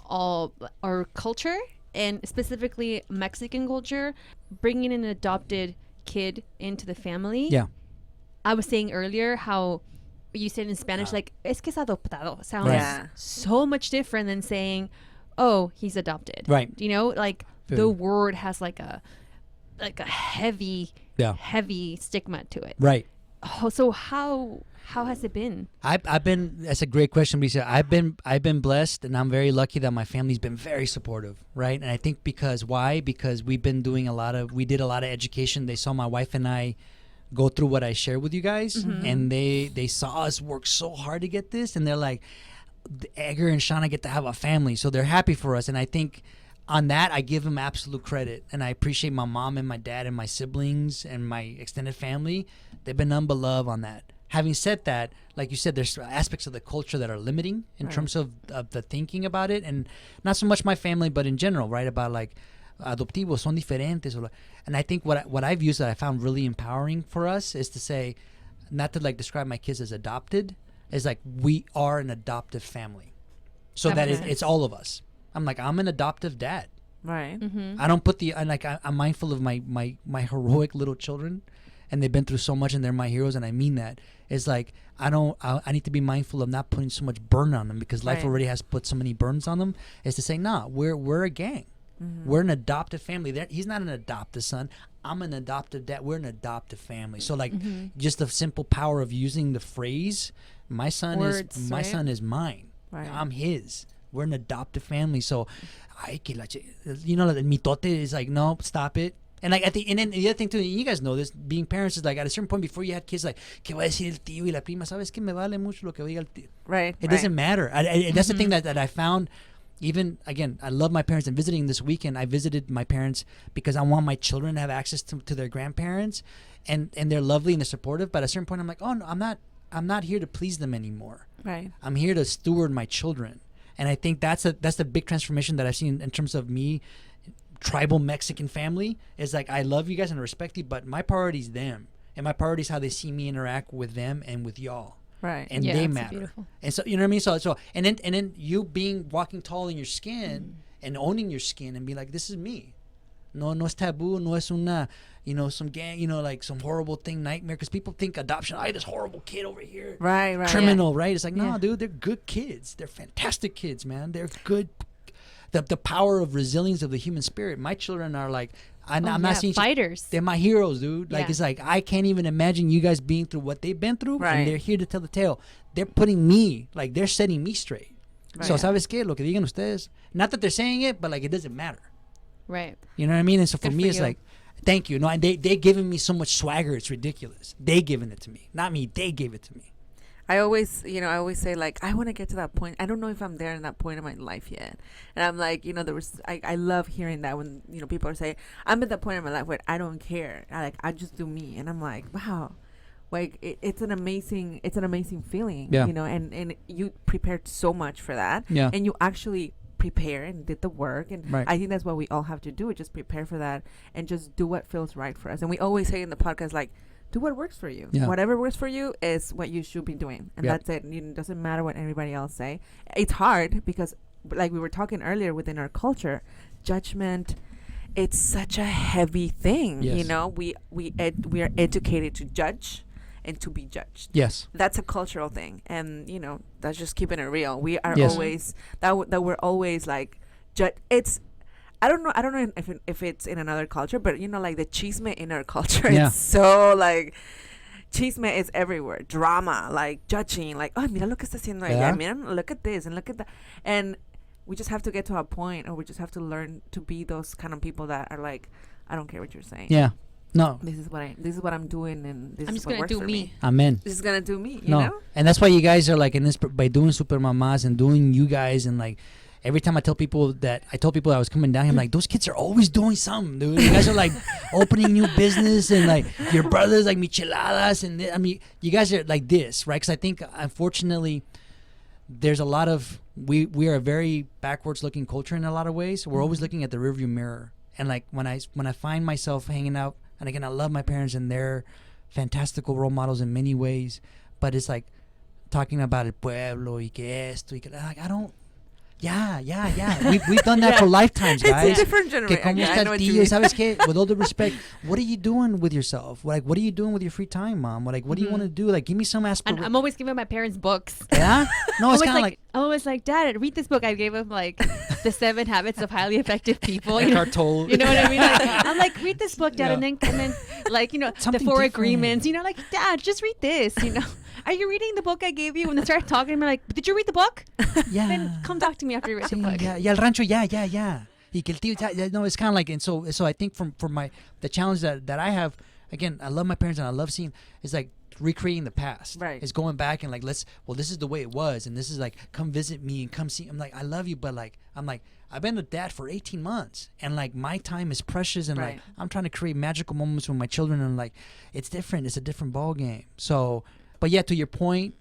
all our culture and specifically Mexican culture, bringing an adopted kid into the family. Yeah. I was saying earlier how you said in Spanish, like, es que es adoptado, sounds Right. so much different than saying, oh, he's adopted. Right. Like Feel the you. word has like a heavy, Yeah. heavy stigma to it. Right. Oh, so how has it been? I've been. That's a great question, Bricia. I've been blessed, and I'm very lucky that my family's been very supportive, right? And I think because we've been doing we did a lot of education. They saw my wife and I go through what I shared with you guys, and they saw us work so hard to get this, and they're like, Edgar and Shauna get to have a family, so they're happy for us. And I think on that, I give them absolute credit, and I appreciate my mom and my dad and my siblings and my extended family. They've been none but love on that. Having said that, like you said, there's aspects of the culture that are limiting in terms of the thinking about it, and not so much my family, but in general, right? About like adoptivos son diferentes, and I think what I've used that I found really empowering for us is to say, not to like describe my kids as adopted, is like we are an adoptive family, so that it's all of us. I'm an adoptive dad. Right. I don't put I'm mindful of my heroic little children, and they've been through so much and they're my heroes, and I mean that. It's like I need to be mindful of not putting so much burden on them because life already has put so many burdens on them. Is to say, nah, we're a gang. We're an adoptive family. He's not an adopted son. I'm an adoptive dad. We're an adoptive family. So like just the simple power of using the phrase, my son is mine. Right. I'm his. We're an adoptive family. So the mitote is like, no, stop it. And like and then the other thing too, you guys know this, being parents is like at a certain point before you had kids, like, ¿qué va a decir el tío y la prima? ¿Sabes que me vale mucho lo que diga el tío? Right. It doesn't matter. That's the thing that I found. Even again, I love my parents, and visiting this weekend, I visited my parents because I want my children to have access to their grandparents, and they're lovely and they're supportive. But at a certain point, I'm like, oh no, I'm not here to please them anymore. Right. I'm here to steward my children, and I think that's the big transformation that I've seen in terms of me, tribal Mexican family. Is like I love you guys and respect you, but my priority is them, and my priority is how they see me interact with them and with y'all. Right. And they matter. Beautiful. And so you know what I mean? So and then you walking tall in your skin and owning your skin and be like, this is me. No es taboo, no es una, some gang, like some horrible thing, nightmare, because people think adoption, this horrible kid over here. Right. Criminal, right? It's like, no, dude, they're good kids. They're fantastic kids, man. They're good. The power of resilience of the human spirit. My children are like, I'm not seeing fighters. They're my heroes, dude. Like it's like I can't even imagine you guys being through what they've been through, and they're here to tell the tale. They're putting me, like they're setting me straight. Right. So sabes qué, lo que digan ustedes, not that they're saying it, but like it doesn't matter. Right. You know what I mean? And so for Good me, for it's you. like, thank you. No, and they're giving me so much swagger. It's ridiculous. They giving it to me, not me. They gave it to me. I always say like, I want to get to that point. I don't know if I'm there in that point in my life yet. And I'm like, I love hearing that when, people are saying, I'm at that point in my life where I don't care. I just do me. And I'm like, wow, like it's an amazing feeling, and you prepared so much for that. Yeah. And you actually prepare and did the work. And I think that's what we all have to do. Just prepare for that and just do what feels right for us. And we always say in the podcast, like, do what works for you. Yeah. Whatever works for you is what you should be doing. And that's it. It doesn't matter what anybody else say. It's hard because, like we were talking earlier, within our culture, judgment, it's such a heavy thing. Yes. We are educated to judge and to be judged. Yes. That's a cultural thing. And, that's just keeping it real. We are Yes. always, that we're always like, it's, I don't know if it's in another culture, but like the chisme in our culture, Yeah. it's so like, chisme is everywhere. Drama, like judging, like, oh, mira lo que está haciendo ella, mira, look at this and look at that. And we just have to get to a point, or we just have to learn to be those kind of people that are like, I don't care what you're saying. Yeah. No. This is what I'm doing, and this I'm is just what gonna works do for me. Amen. This is gonna do me. You No. know? And that's why you guys are like in this by doing Super Mamás and doing you guys and like every time I told people I was coming down here, I'm like, those kids are always doing something, dude. You guys are like opening new business, and like your brothers like micheladas, and I mean, you guys are like this, right? Because I think unfortunately, there's a lot of we are a very backwards looking culture in a lot of ways. We're always looking at the rearview mirror, and like when I find myself hanging out, and again, I love my parents and they're fantastical role models in many ways, but it's like talking about el pueblo y que esto y que like I don't. Yeah. We've done that for lifetimes, guys. It's a different generation. Que como I know what you tío, mean. ¿sabes qué? With all due respect, what are you doing with yourself? Like, what are you doing with your free time, Mom? Like, what do you want to do? Like, give me some And aspiration. I'm always giving my parents books. Yeah? No, it's kind of like I'm always like, Dad, read this book. I gave him like The 7 Habits of Highly Effective People. Eckhart Tolle. You know what I mean? Like, I'm like, read this book, Dad, and then like, you know, Something the 4 different. agreements. You know, like, Dad, just read this. You know, are you reading the book I gave you? When they start talking, I'm like, did you read the book? yeah. Then come talk to me after you read the book. Y al rancho, yeah. Y que el tío, no, it's kind of like, and so I think for the challenge that I have, again, I love my parents and I love seeing, it's like recreating the past. Right. It's going back and like, this is the way it was, and this is like, come visit me and come see. I'm like, I love you, but like, I've been a dad for 18 months, and like my time is precious, and like I'm trying to create magical moments with my children, and like it's different. It's a different ball game. So, but yeah, to your point,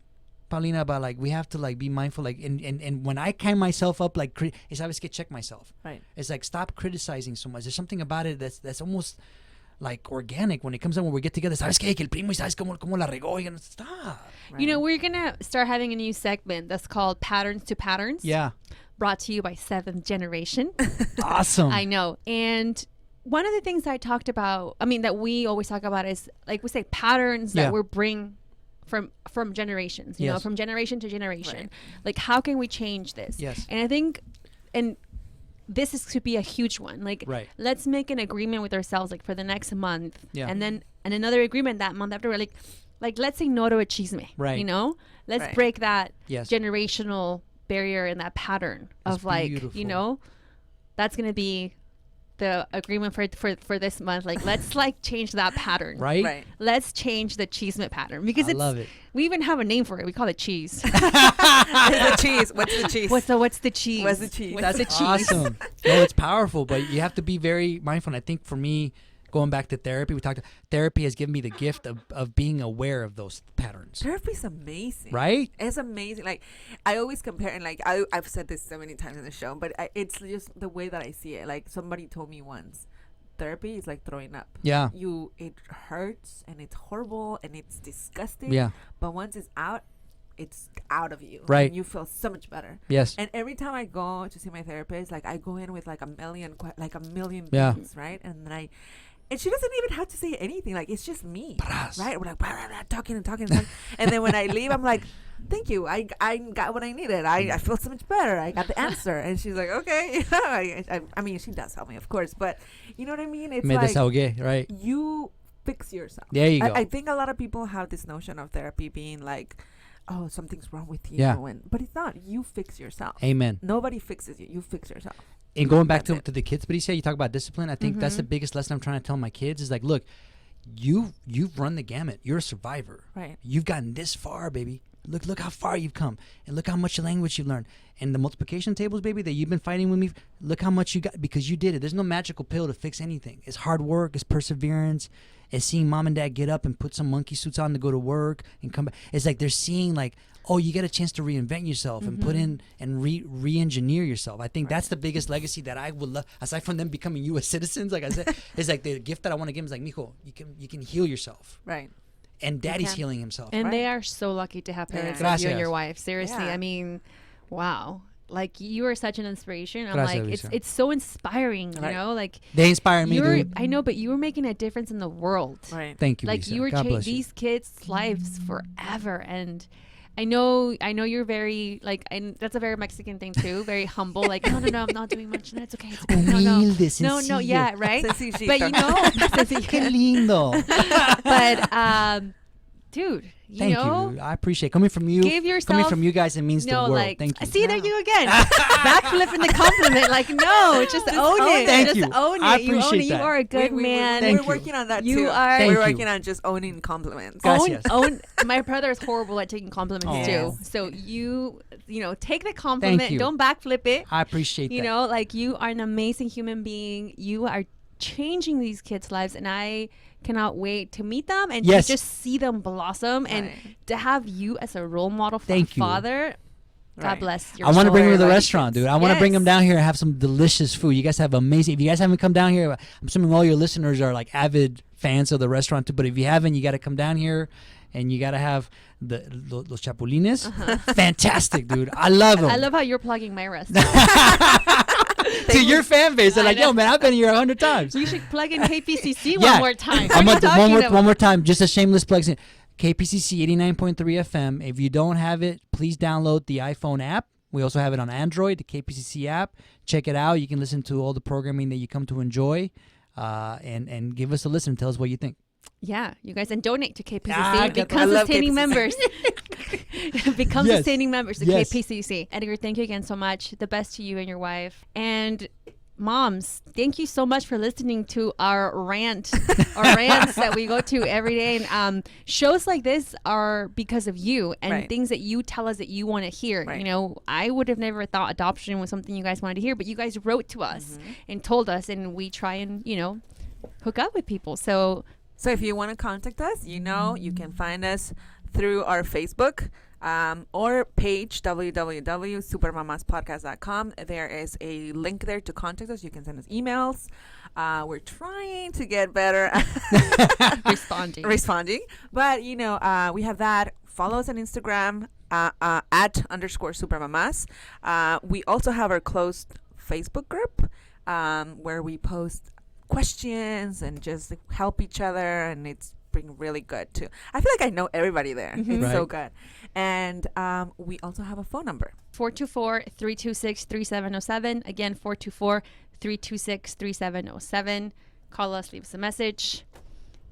Paulina, about like we have to like be mindful, like and when I kind myself up, like it's always get check myself. Right. It's like stop criticizing so much. There's something about it that's almost like organic when it comes out when we get together. ¿Sabes qué? Que el primo y sabes cómo la regó. Y stop. Right. You know, we're gonna start having a new segment that's called Patterns to Patterns. Yeah. Brought to you by Seventh Generation. Awesome. I know. And one of the things I talked about, I mean, that we always talk about is, like we say, patterns that we bring from generations, you know, from generation to generation. Right. Like, how can we change this? Yes. And I think, and this is to be a huge one. Like, let's make an agreement with ourselves, like, for the next month. Yeah. And then, and another agreement that month after. Like let's say no to a chisme. Right. You know? Let's break that generational barrier and that pattern of like, beautiful. You know, that's going to be the agreement for this month. Like, let's like change that pattern. Right. Let's change the cheesement pattern, because love it. We even have a name for it. We call it cheese. The cheese. What's the cheese? What's the cheese? What's the cheese? What's the cheese? Awesome. No, it's powerful, but you have to be very mindful. And I think for me, going back to therapy, therapy has given me the gift of being aware of those patterns. Therapy's amazing. Right? It's amazing. Like, I always compare, and like I've said this so many times in the show, but it's just the way that I see it. Like, somebody told me once, therapy is like throwing up. Yeah. It hurts and it's horrible and it's disgusting. Yeah. But once it's out of you. Right. And you feel so much better. Yes. And every time I go to see my therapist, like, I go in with like a million things, right? And then and she doesn't even have to say anything. Like, it's just me, right? We're like talking. And then when I leave, I'm like, thank you. I got what I needed. I feel so much better. I got the answer. And she's like, okay. I mean, she does help me, of course. But you know what I mean? It's Me like, desahogué, right? you fix yourself. There you go. I think a lot of people have this notion of therapy being like, oh, something's wrong with you. Yeah. But it's not. You fix yourself. Amen. Nobody fixes you. You fix yourself. And going back to the kids, but you talk about discipline. I think that's the biggest lesson I'm trying to tell my kids is like, look, you've run the gamut. You're a survivor. Right. You've gotten this far, baby. Look how far you've come, and look how much language you've learned. And the multiplication tables, baby, that you've been fighting with me. Look how much you got because you did it. There's no magical pill to fix anything. It's hard work. It's perseverance. It's seeing mom and dad get up and put some monkey suits on to go to work and come back. It's like they're seeing like, oh, you get a chance to reinvent yourself and put in and re-engineer yourself. I think that's the biggest legacy that I would love, aside from them becoming U.S. citizens, like I said, is like the gift that I want to give them is like, mijo, you can heal yourself. Right. And daddy's healing himself. And they are so lucky to have parents like you and your wife. Seriously. I mean, wow. Like, you are such an inspiration. I'm like, it's so inspiring, you know? Like, they inspire me, dude. I know, but you were making a difference in the world. Right. Thank you, like, Lisa. you were changing these kids' lives forever. And I know you're very, like, and that's a very Mexican thing too, very humble. Like, no, I'm not doing much. No, it's okay. It's okay. No, yeah, right. But you know, Qué lindo. but dude, you Thank know, you. I appreciate it. Coming from you. give yourself. Coming from you guys, it means the world. Like, Thank you. see, there you again. Backflipping the compliment. Like, no, just own it. Thank just you. own it. I You own appreciate it. You that. are a good man. Thank We're you. working on that You too. are- Thank We're you. working on just owning compliments. Gracias. Own. My brother is horrible at taking compliments Oh. too. So you know, take the compliment. you. Don't backflip it. I appreciate You that. know, like you are an amazing human being. You are changing these kids' lives, and I cannot wait to meet them and Yes. to just see them blossom and Right. to have you as a role model for Thank a you. father. God Right. bless your I want to bring them to the Like restaurant, dude. I want to bring them Yes. down here and have some delicious food. You guys have amazing. If you guys haven't come down here, I'm assuming all your listeners are like avid fans of the restaurant too. But if you haven't, you got to come down here and you got to have los chapulines. Fantastic, dude. I love them. I love how you're plugging my restaurant. to your fan base. They're I like, know. yo, man, I've been here 100 times. You should plug in KPCC Yeah. one more time. I'm What are gonna you talking one more about? time, just a shameless plug. KPCC 89.3 FM. If you don't have it, please download the iPhone app. We also have it on Android, the KPCC app. Check it out. You can listen to all the programming that you come to enjoy, and give us a listen. Tell us what you think. Yeah, you guys, and donate to KPCC. I get that. I Become love sustaining KPCC. members. Become Yes. sustaining members of Yes. KPCC. Edgar, thank you again so much. The best to you and your wife. And moms, thank you so much for listening to our rants that we go to every day. And shows like this are because of you and Right. things that you tell us that you want to hear. Right. You know, I would have never thought adoption was something you guys wanted to hear, but you guys wrote to us and told us, and we try and, you know, hook up with people. So So if you want to contact us, you know, you can find us through our Facebook or page, www.supermamaspodcast.com. There is a link there to contact us. You can send us emails. We're trying to get better at responding. But, you know, we have that. Follow us on Instagram @_supermamas. We also have our closed Facebook group where we post questions and just help each other, and it's been really good too. I feel like I know everybody there. It's so Right. good. And we also have a phone number. 424-326-3707. Again, 424-326-3707. Call us, leave us a message.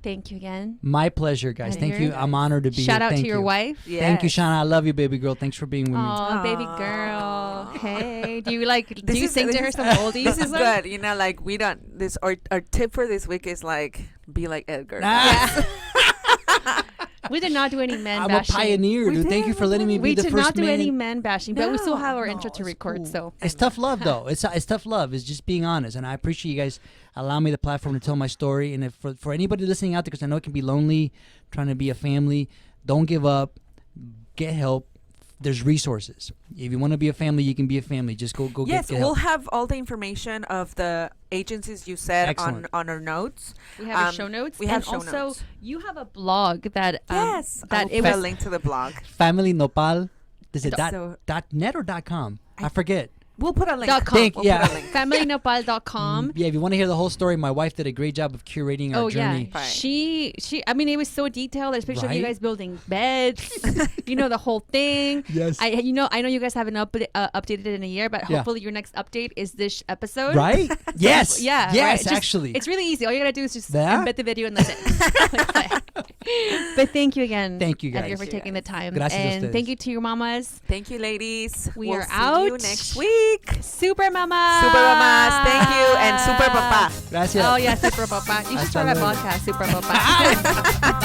Thank you again. My pleasure, guys. Thank you. I'm honored to be Shout here. out Thank to your you. wife. Thank you, Shauna. I love you, baby girl. Thanks for being with me. Oh, baby girl. Hey, do you sing to her some this oldies? is good. You know, like we don't. This our tip for this week is like be like Edgar. Ah, We did not do any man I'm bashing. a pioneer, We dude. Thank you did, for letting me be We the did first not do man. any man bashing, but we still have our No, intro to it's record. cool. So It's tough love, though. It's tough love. It's just being honest, and I appreciate you guys allowing me the platform to tell my story. And if for anybody listening out there, because I know it can be lonely, trying to be a family, don't give up. Get help. There's resources. If you want to be a family, you can be a family. Just go Yes, get we'll help. have all the information of the agencies you said Excellent. on our notes. we have our show notes. we have and show also, notes. you have a blog that Yes, that it it was a was link to the blog. Family Nopal. Is it So- .net or .com? I forget. We'll put a link. .com. We'll Yeah. put a link. familynopal.com. Yeah, if you want to hear the whole story, my wife did a great job of curating our Oh journey. yeah, Right. she. I mean, it was so detailed. There's pictures of you Right? guys building beds. You know the whole thing. Yes. I know you guys haven't updated it in a year, but Yeah. hopefully your next update is this episode. Right? Yes. Yeah. right? Yes, Just- actually. it's really easy. All you gotta do is just Yeah? embed the video and that's it. But thank you again. Thank you, Edgar, guys. for taking the time. Gracias a and ustedes. thank you to your mamas. Thank you, ladies. We We'll are see you out. next week. Super Mama. Super Mamas. Thank you. And Super Papa. Gracias. Oh yeah, Super Papa. You should Hasta start a luego. podcast, Super Papa.